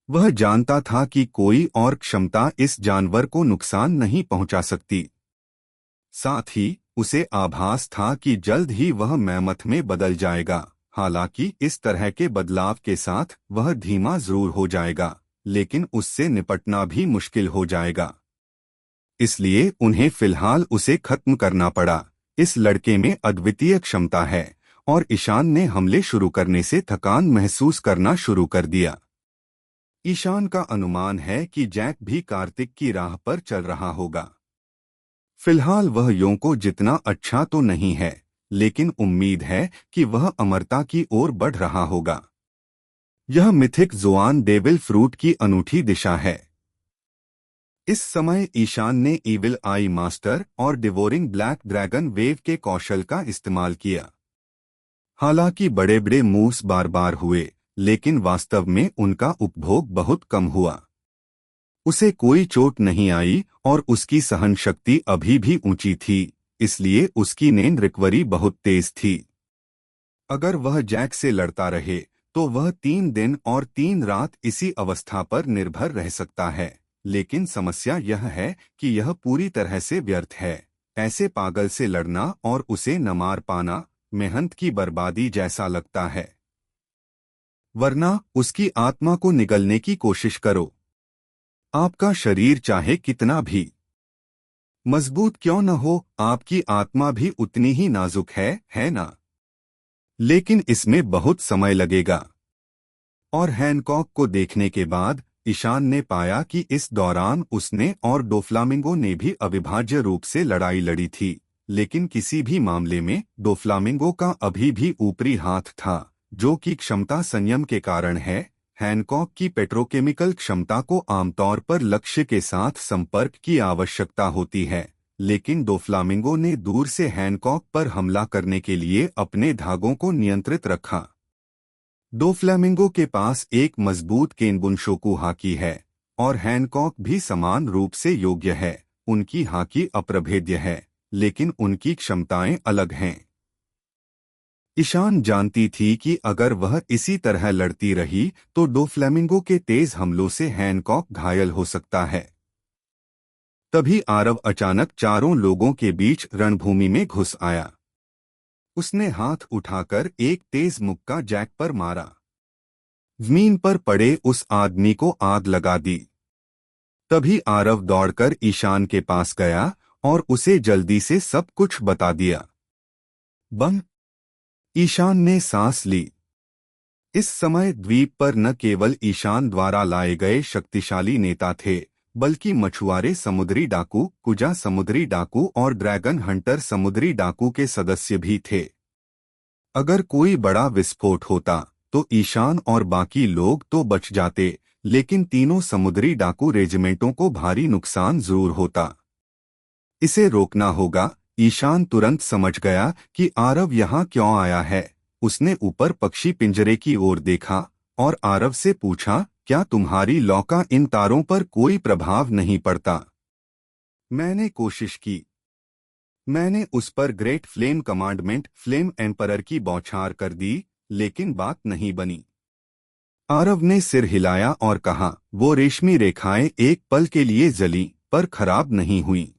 Speaker 1: वह जानता था कि कोई और क्षमता इस जानवर को नुकसान नहीं पहुंचा सकती। साथ ही उसे आभास था कि जल्द ही वह मैमथ में बदल जाएगा। हालांकि इस तरह के बदलाव के साथ वह धीमा जरूर हो जाएगा, लेकिन उससे निपटना भी मुश्किल हो जाएगा। इसलिए उन्हें फिलहाल उसे खत्म करना पड़ा। इस लड़के में अद्वितीय क्षमता है और ईशान ने हमले शुरू करने से थकान महसूस करना शुरू कर दिया। ईशान का अनुमान है कि जैक भी कार्तिक की राह पर चल रहा होगा। फिलहाल वह योंको जितना अच्छा तो नहीं है, लेकिन उम्मीद है कि वह अमरता की ओर बढ़ रहा होगा। यह मिथिक ज़ुआन डेविल फ्रूट की अनूठी दिशा है। इस समय ईशान ने ईविल आई मास्टर और डिवोरिंग ब्लैक ड्रैगन वेव के कौशल का इस्तेमाल किया। हालांकि बड़े बड़े मूव्स बार बार हुए, लेकिन वास्तव में उनका उपभोग बहुत कम हुआ। उसे कोई चोट नहीं आई और उसकी सहन शक्ति अभी भी ऊंची थी, इसलिए उसकी नींद रिकवरी बहुत तेज थी। अगर वह जैक से लड़ता रहे तो वह 3 दिन और 3 रात इसी अवस्था पर निर्भर रह सकता है, लेकिन समस्या यह है कि यह पूरी तरह से व्यर्थ है। ऐसे पागल से लड़ना और उसे न मार पाना मेहनत की बर्बादी जैसा लगता है। वरना उसकी आत्मा को निगलने की कोशिश करो। आपका शरीर चाहे कितना भी मजबूत क्यों न हो, आपकी आत्मा भी उतनी ही नाजुक है ना? लेकिन इसमें बहुत समय लगेगा। और हैनकॉक को देखने के बाद ईशान ने पाया कि इस दौरान उसने और डोफ्लामिंगो ने भी अविभाज्य रूप से लड़ाई लड़ी थी, लेकिन किसी भी मामले में डोफ्लामिंगो का अभी भी ऊपरी हाथ था, जो कि क्षमता संयम के कारण है। हैनकॉक की पेट्रोकेमिकल क्षमता को आमतौर पर लक्ष्य के साथ संपर्क की आवश्यकता होती है, लेकिन डोफ्लामिंगो ने दूर से हैनकॉक पर हमला करने के लिए अपने धागों को नियंत्रित रखा। डोफ्लामिंगो के पास एक मजबूत केनबुनशोकु हाकी है और हैनकॉक भी समान रूप से योग्य है। उनकी हाकी अप्रभेद्य है, लेकिन उनकी क्षमताएं अलग हैं। ईशान जानती थी कि अगर वह इसी तरह लड़ती रही तो डोफ्लामिंगो के तेज हमलों से हैनकॉक घायल हो सकता है। तभी आरव अचानक चारों लोगों के बीच रणभूमि में घुस आया। उसने हाथ उठाकर एक तेज मुक्का जैक पर मारा। जमीन पर पड़े उस आदमी को आग लगा दी। तभी आरव दौड़कर ईशान के पास गया और उसे जल्दी से सब कुछ बता दिया। बम! ईशान ने सांस ली। इस समय द्वीप पर न केवल ईशान द्वारा लाए गए शक्तिशाली नेता थे, बल्कि मछुआरे समुद्री डाकू, कुजा समुद्री डाकू और ड्रैगन हंटर समुद्री डाकू के सदस्य भी थे। अगर कोई बड़ा विस्फोट होता तो ईशान और बाकी लोग तो बच जाते, लेकिन तीनों समुद्री डाकू रेजिमेंटों को भारी नुकसान जरूर होता। इसे रोकना होगा। ईशान तुरंत समझ गया कि आरव यहाँ क्यों आया है। उसने ऊपर पक्षी पिंजरे की ओर देखा और आरव से पूछा, क्या तुम्हारी लौ का इन तारों पर कोई प्रभाव नहीं पड़ता? मैंने कोशिश की। मैंने उस पर great flame commandment flame emperor की बौछार कर दी, लेकिन बात नहीं बनी। आरव ने सिर हिलाया और कहा, वो रेशमी रेखाएं एक पल के लिए जली पर खराब नहीं हुई।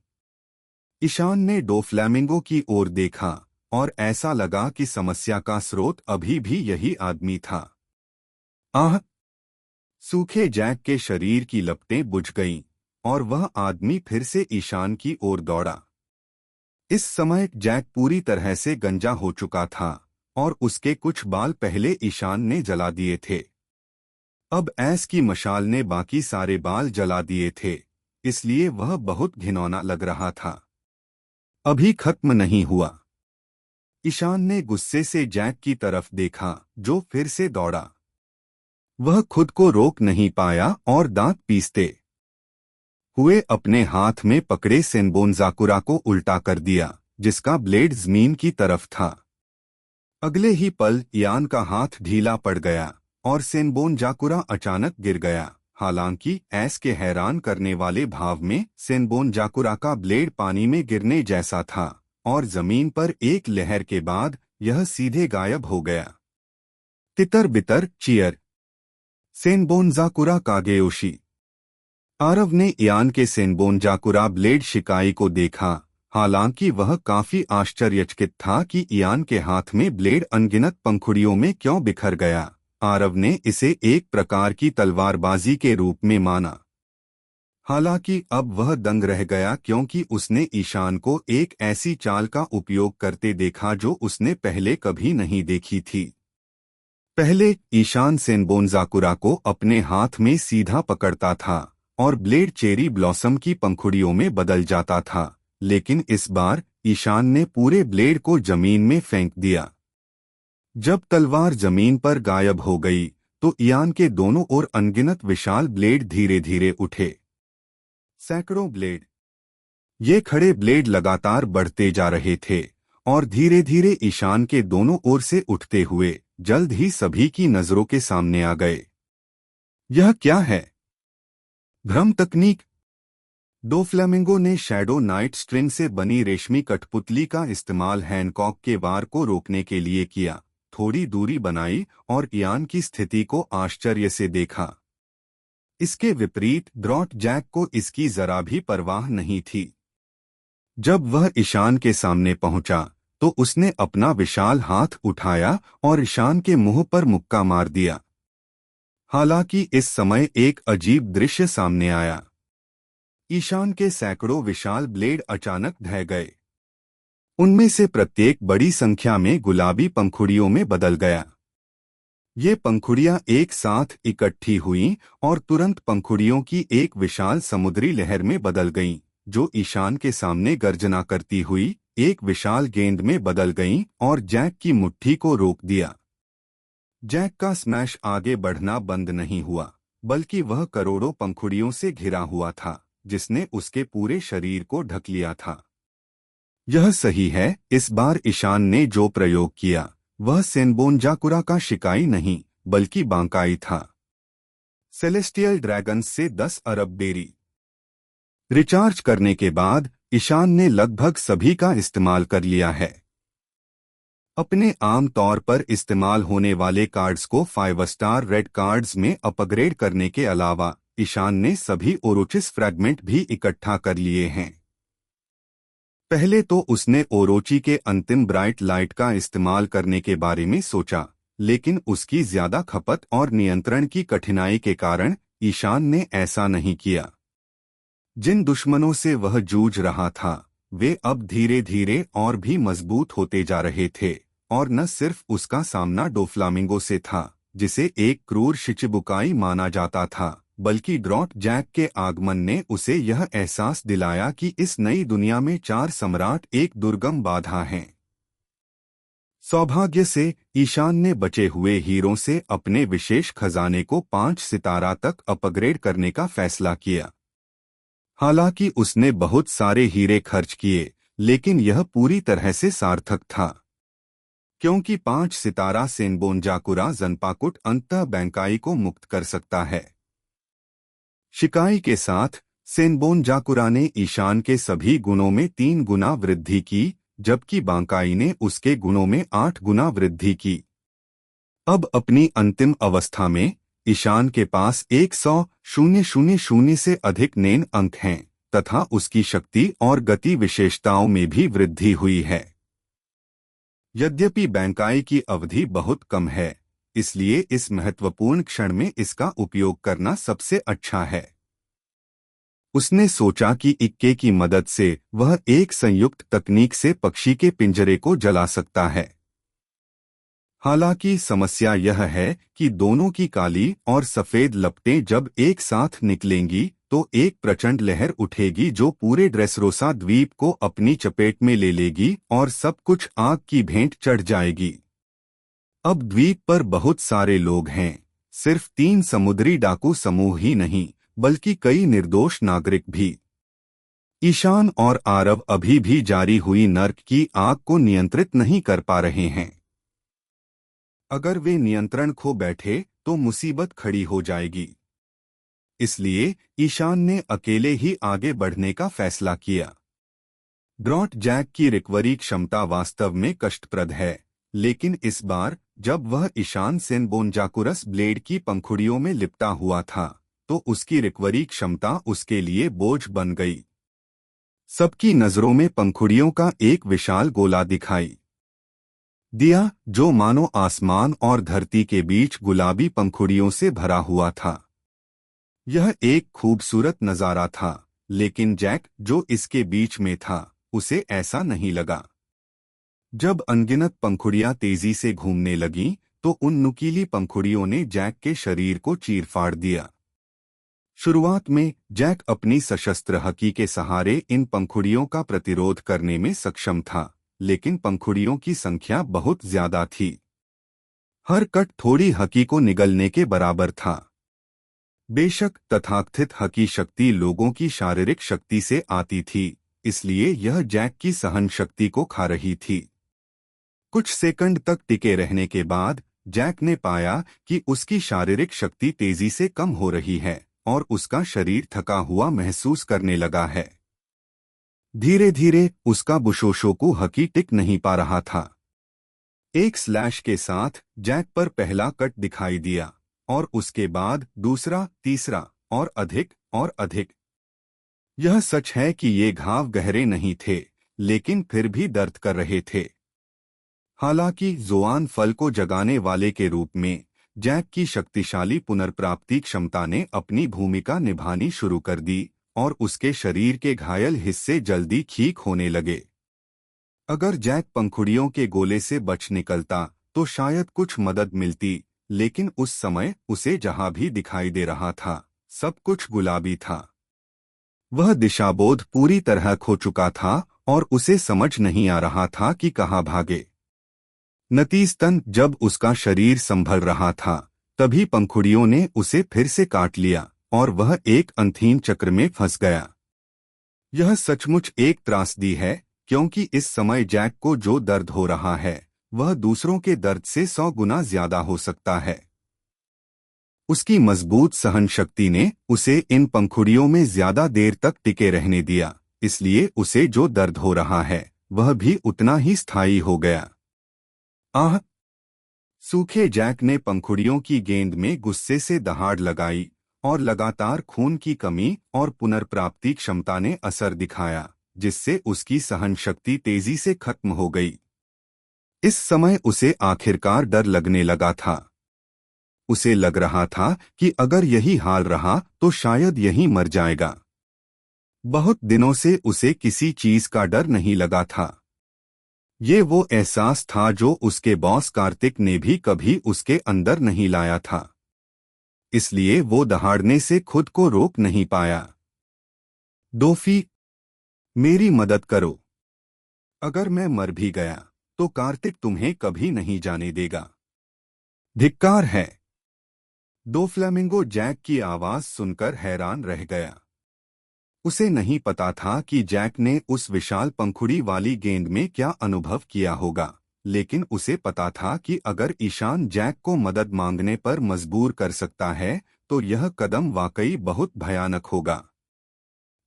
Speaker 1: ईशान ने डोफ्लामिंगो की ओर देखा और ऐसा लगा कि समस्या का स्रोत अभी भी यही आदमी था। आह! सूखे जैक के शरीर की लपटें बुझ गईं और वह आदमी फिर से ईशान की ओर दौड़ा। इस समय जैक पूरी तरह से गंजा हो चुका था और उसके कुछ बाल पहले ईशान ने जला दिए थे। अब ऐस की मशाल ने बाकी सारे बाल जला दिए थे, इसलिए वह बहुत घिनौना लग रहा था। अभी खत्म नहीं हुआ। ईशान ने गुस्से से जैक की तरफ देखा, जो फिर से दौड़ा। वह खुद को रोक नहीं पाया और दांत पीसते हुए अपने हाथ में पकड़े सेनबोनजाकुरा को उल्टा कर दिया, जिसका ब्लेड जमीन की तरफ था। अगले ही पल यान का हाथ ढीला पड़ गया और सेनबोनजाकुरा अचानक गिर गया। हालांकि ऐस के हैरान करने वाले भाव में सेनबोनजाकुरा का ब्लेड पानी में गिरने जैसा था और जमीन पर एक लहर के बाद यह सीधे गायब हो गया। तितर बितर चीयर। सेनबोनजाकुरा कागेयोशी। आरव ने यान के सेनबोनजाकुरा ब्लेड शिकाई को देखा। हालांकि वह काफी आश्चर्यचकित था कि यान के हाथ में ब्लेड अनगिनत पंखुड़ियों में क्यों बिखर गया। आरव ने इसे एक प्रकार की तलवारबाजी के रूप में माना। हालांकि अब वह दंग रह गया क्योंकि उसने ईशान को एक ऐसी चाल का उपयोग करते देखा जो उसने पहले कभी नहीं देखी थी। पहले ईशान सेनबोनजाकुरा को अपने हाथ में सीधा पकड़ता था और ब्लेड चेरी ब्लॉसम की पंखुड़ियों में बदल जाता था, लेकिन इस बार ईशान ने पूरे ब्लेड को जमीन में फेंक दिया। जब तलवार जमीन पर गायब हो गई तो इयान के दोनों ओर अनगिनत विशाल ब्लेड धीरे धीरे उठे। सैकड़ों ब्लेड। ये खड़े ब्लेड लगातार बढ़ते जा रहे थे और धीरे धीरे ईशान के दोनों ओर से उठते हुए जल्द ही सभी की नजरों के सामने आ गए। यह क्या है? भ्रम तकनीक। डोफ्लेमिंगो ने शैडो नाइट स्ट्रिंग से बनी रेशमी कठपुतली का इस्तेमाल हैनकॉक के वार को रोकने के लिए किया। थोड़ी दूरी बनाई और इयान की स्थिति को आश्चर्य से देखा। इसके विपरीत ड्रॉट जैक को इसकी जरा भी परवाह नहीं थी। जब वह ईशान के सामने पहुंचा तो उसने अपना विशाल हाथ उठाया और ईशान के मुंह पर मुक्का मार दिया। हालांकि इस समय एक अजीब दृश्य सामने आया। ईशान के सैकड़ों विशाल ब्लेड अचानक ढह गए। उनमें से प्रत्येक बड़ी संख्या में गुलाबी पंखुड़ियों में बदल गया। ये पंखुड़ियां एक साथ इकट्ठी हुईं और तुरंत पंखुड़ियों की एक विशाल समुद्री लहर में बदल गईं, जो ईशान के सामने गर्जना करती हुई एक विशाल गेंद में बदल गईं और जैक की मुट्ठी को रोक दिया। जैक का स्मैश आगे बढ़ना बंद नहीं हुआ, बल्कि वह करोड़ों पंखुड़ियों से घिरा हुआ था, जिसने उसके पूरे शरीर को ढक लिया था। यह सही है, इस बार ईशान ने जो प्रयोग किया वह सेनबोनजाकुरा का शिकाई नहीं बल्कि बांकाई था। सेलेस्टियल ड्रैगन्स से 10 अरब बेरी। रिचार्ज करने के बाद ईशान ने लगभग सभी का इस्तेमाल कर लिया है। अपने आम तौर पर इस्तेमाल होने वाले कार्ड्स को 5 स्टार रेड कार्ड्स में अपग्रेड करने के अलावा ईशान ने सभी ओरोचिस फ्रैगमेंट भी इकट्ठा कर लिए हैं। पहले तो उसने ओरोची के अंतिम ब्राइट लाइट का इस्तेमाल करने के बारे में सोचा, लेकिन उसकी ज्यादा खपत और नियंत्रण की कठिनाई के कारण ईशान ने ऐसा नहीं किया। जिन दुश्मनों से वह जूझ रहा था वे अब धीरे धीरे और भी मजबूत होते जा रहे थे, और न सिर्फ उसका सामना डोफ्लामिंगो से था, जिसे एक क्रूर शिचिबुकाई माना जाता था, बल्कि ड्रॉट जैक के आगमन ने उसे यह एहसास दिलाया कि इस नई दुनिया में 4 सम्राट एक दुर्गम बाधा हैं। सौभाग्य से ईशान ने बचे हुए हीरों से अपने विशेष खजाने को 5 सितारा तक अपग्रेड करने का फैसला किया। हालांकि उसने बहुत सारे हीरे खर्च किए, लेकिन यह पूरी तरह से सार्थक था, क्योंकि 5 सितारा सेनबोनजाकुरा जन्पाकुट अंततः बैंकाई को मुक्त कर सकता है। शिकाई के साथ सेनबोनजाकुरा ने ईशान के सभी गुणों में 3 गुना वृद्धि की, जबकि बांकाई ने उसके गुणों में 8 गुना वृद्धि की। अब अपनी अंतिम अवस्था में ईशान के पास 100,000 से अधिक नेन अंक हैं तथा उसकी शक्ति और गति विशेषताओं में भी वृद्धि हुई है। यद्यपि बैंकाई की अवधि बहुत कम है, इसलिए इस महत्वपूर्ण क्षण में इसका उपयोग करना सबसे अच्छा है। उसने सोचा कि इक्के की मदद से वह एक संयुक्त तकनीक से पक्षी के पिंजरे को जला सकता है। हालांकि समस्या यह है कि दोनों की काली और सफेद लपटें जब एक साथ निकलेंगी तो एक प्रचंड लहर उठेगी जो पूरे ड्रेसरोसा द्वीप को अपनी चपेट में ले लेगी और सब कुछ आग की भेंट चढ़ जाएगी। अब द्वीप पर बहुत सारे लोग हैं, सिर्फ 3 समुद्री डाकू समूह ही नहीं बल्कि कई निर्दोष नागरिक भी। ईशान और आरव अभी भी जारी हुई नर्क की आग को नियंत्रित नहीं कर पा रहे हैं। अगर वे नियंत्रण खो बैठे तो मुसीबत खड़ी हो जाएगी। इसलिए ईशान ने अकेले ही आगे बढ़ने का फैसला किया। ड्रॉट जैक की रिकवरी क्षमता वास्तव में कष्टप्रद है, लेकिन इस बार जब वह ईशान सेनबोनजाकुरस ब्लेड की पंखुड़ियों में लिपटा हुआ था तो उसकी रिकवरी क्षमता उसके लिए बोझ बन गई। सबकी नजरों में पंखुड़ियों का एक विशाल गोला दिखाई दिया जो मानो आसमान और धरती के बीच गुलाबी पंखुड़ियों से भरा हुआ था। यह एक खूबसूरत नजारा था, लेकिन जैक जो इसके बीच में था उसे ऐसा नहीं लगा। जब अनगिनत पंखुड़ियां तेजी से घूमने लगीं तो उन नुकीली पंखुड़ियों ने जैक के शरीर को चीर फाड़ दिया। शुरुआत में जैक अपनी सशस्त्र हकी के सहारे इन पंखुड़ियों का प्रतिरोध करने में सक्षम था, लेकिन पंखुड़ियों की संख्या बहुत ज्यादा थी। हर कट थोड़ी हकी को निगलने के बराबर था। बेशक तथाकथित हकी शक्ति लोगों की शारीरिक शक्ति से आती थी, इसलिए यह जैक की सहन शक्ति को खा रही थी। कुछ सेकंड तक टिके रहने के बाद जैक ने पाया कि उसकी शारीरिक शक्ति तेजी से कम हो रही है और उसका शरीर थका हुआ महसूस करने लगा है। धीरे धीरे उसका बुशोशोकु हकी टिक नहीं पा रहा था। एक स्लैश के साथ जैक पर पहला कट दिखाई दिया और उसके बाद दूसरा, तीसरा और अधिक। यह सच है कि ये घाव गहरे नहीं थे, लेकिन फिर भी दर्द कर रहे थे। हालांकि जोआन फल को जगाने वाले के रूप में जैक की शक्तिशाली पुनर्प्राप्ति क्षमता ने अपनी भूमिका निभानी शुरू कर दी और उसके शरीर के घायल हिस्से जल्दी ठीक होने लगे। अगर जैक पंखुड़ियों के गोले से बच निकलता तो शायद कुछ मदद मिलती, लेकिन उस समय उसे जहां भी दिखाई दे रहा था सब कुछ गुलाबी था। वह दिशाबोध पूरी तरह खो चुका था और उसे समझ नहीं आ रहा था कि कहाँ भागे। नतीजतन जब उसका शरीर संभल रहा था तभी पंखुड़ियों ने उसे फिर से काट लिया और वह एक अंधीन चक्र में फंस गया। यह सचमुच एक त्रासदी है, क्योंकि इस समय जैक को जो दर्द हो रहा है वह दूसरों के दर्द से 100 गुना ज्यादा हो सकता है। उसकी मजबूत सहन शक्ति ने उसे इन पंखुड़ियों में ज्यादा देर तक टिके रहने दिया, इसलिए उसे जो दर्द हो रहा है वह भी उतना ही स्थायी हो गया। आह! सूखे जैक ने पंखुड़ियों की गेंद में गुस्से से दहाड़ लगाई और लगातार खून की कमी और पुनर्प्राप्ति क्षमता ने असर दिखाया, जिससे उसकी सहन शक्ति तेजी से खत्म हो गई। इस समय उसे आखिरकार डर लगने लगा था। उसे लग रहा था कि अगर यही हाल रहा तो शायद यहीं मर जाएगा। बहुत दिनों से उसे किसी चीज का डर नहीं लगा था। ये वो एहसास था जो उसके बॉस कार्तिक ने भी कभी उसके अंदर नहीं लाया था। इसलिए वो दहाड़ने से खुद को रोक नहीं पाया। डोफी, मेरी मदद करो। अगर मैं मर भी गया तो कार्तिक तुम्हें कभी नहीं जाने देगा। धिक्कार है। डोफ्लेमिंगो जैक की आवाज सुनकर हैरान रह गया। उसे नहीं पता था कि जैक ने उस विशाल पंखुड़ी वाली गेंद में क्या अनुभव किया होगा, लेकिन उसे पता था कि अगर ईशान जैक को मदद मांगने पर मजबूर कर सकता है तो यह कदम वाकई बहुत भयानक होगा।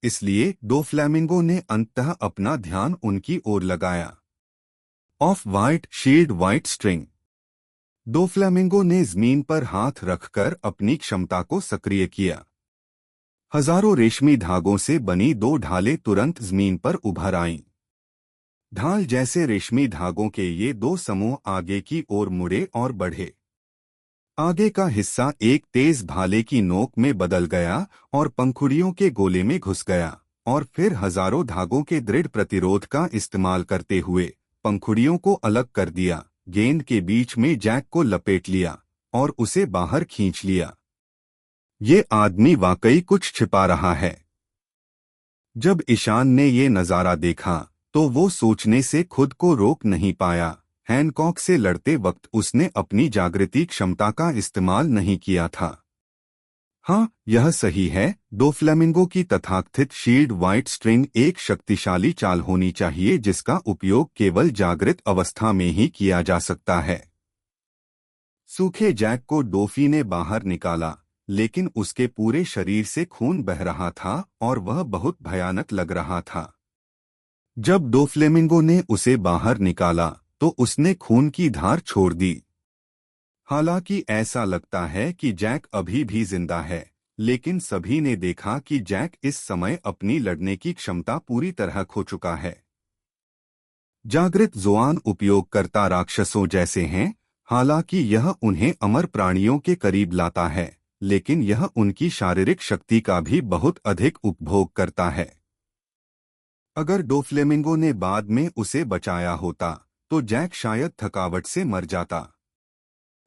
Speaker 1: इसलिए डोफ्लेमिंगो ने अंततः अपना ध्यान उनकी ओर लगाया। Off white shield white string. Doflamingo ने जमीन पर हाथ रखकर अपनी क्षमता को सक्रिय किया। हजारों रेशमी धागों से बनी 2 ढालें तुरंत जमीन पर उभर आईं। ढाल जैसे रेशमी धागों के ये 2 समूह आगे की ओर मुड़े और बढ़े। आगे का हिस्सा एक तेज भाले की नोक में बदल गया और पंखुड़ियों के गोले में घुस गया, और फिर हजारों धागों के दृढ़ प्रतिरोध का इस्तेमाल करते हुए पंखुड़ियों को अलग कर दिया, गेंद के बीच में जैक को लपेट लिया और उसे बाहर खींच लिया। ये आदमी वाकई कुछ छिपा रहा है। जब ईशान ने ये नजारा देखा तो वो सोचने से खुद को रोक नहीं पाया। हैनकॉक से लड़ते वक्त उसने अपनी जागृति क्षमता का इस्तेमाल नहीं किया था। हाँ, यह सही है। डोफ्लेमिंगो की तथाकथित शील्ड वाइट स्ट्रिंग एक शक्तिशाली चाल होनी चाहिए जिसका उपयोग केवल जागृत अवस्था में ही किया जा सकता है। सूखे जैक को डोफी ने बाहर निकाला, लेकिन उसके पूरे शरीर से खून बह रहा था और वह बहुत भयानक लग रहा था। जब डोफ्लेमिंगो ने उसे बाहर निकाला तो उसने खून की धार छोड़ दी। हालांकि ऐसा लगता है कि जैक अभी भी जिंदा है, लेकिन सभी ने देखा कि जैक इस समय अपनी लड़ने की क्षमता पूरी तरह खो चुका है। जागृत जोआन उपयोगकर्ता राक्षसों जैसे हैं, हालांकि यह उन्हें अमर प्राणियों के करीब लाता है, लेकिन यह उनकी शारीरिक शक्ति का भी बहुत अधिक उपभोग करता है। अगर डोफ्लेमिंगो ने बाद में उसे बचाया होता तो जैक शायद थकावट से मर जाता।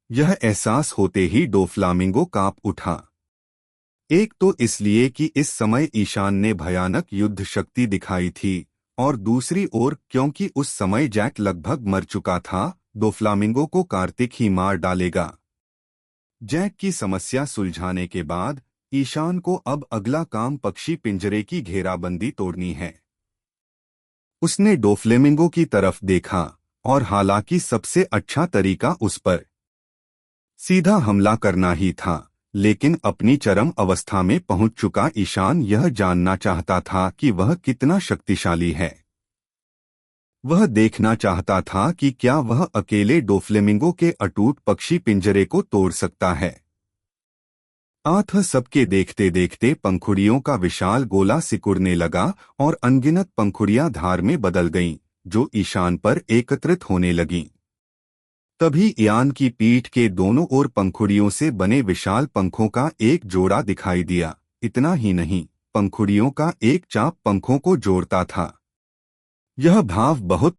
Speaker 1: यह एहसास होते ही डोफ्लामिंगो कांप उठा। एक तो इसलिए कि इस समय ईशान ने भयानक युद्ध शक्ति दिखाई थी, और दूसरी ओर क्योंकि उस समय जैक लगभग मर चुका था। दो फ्लामिंगो को कार्तिक ही मार डालेगा। जैक की समस्या सुलझाने के बाद ईशान को अब अगला काम पक्षी पिंजरे की घेराबंदी तोड़नी है। उसने डोफ्लेमिंगो की तरफ देखा, और हालांकि सबसे अच्छा तरीका उस पर सीधा हमला करना ही था, लेकिन अपनी चरम अवस्था में पहुंच चुका ईशान यह जानना चाहता था कि वह कितना शक्तिशाली है। वह देखना चाहता था कि क्या वह अकेले डोफ्लेमिंगो के अटूट पक्षी पिंजरे को तोड़ सकता है। आठ सबके देखते देखते पंखुड़ियों का विशाल गोला सिकुड़ने लगा और अनगिनत पंखुड़ियां धार में बदल गईं, जो ईशान पर एकत्रित होने लगीं। तभी यान की पीठ के दोनों ओर पंखुड़ियों से बने विशाल पंखों का एक जोड़ा दिखाई दिया। इतना ही नहीं, पंखुड़ियों का एक चाप पंखों को जोड़ता था। यह भाव बहुत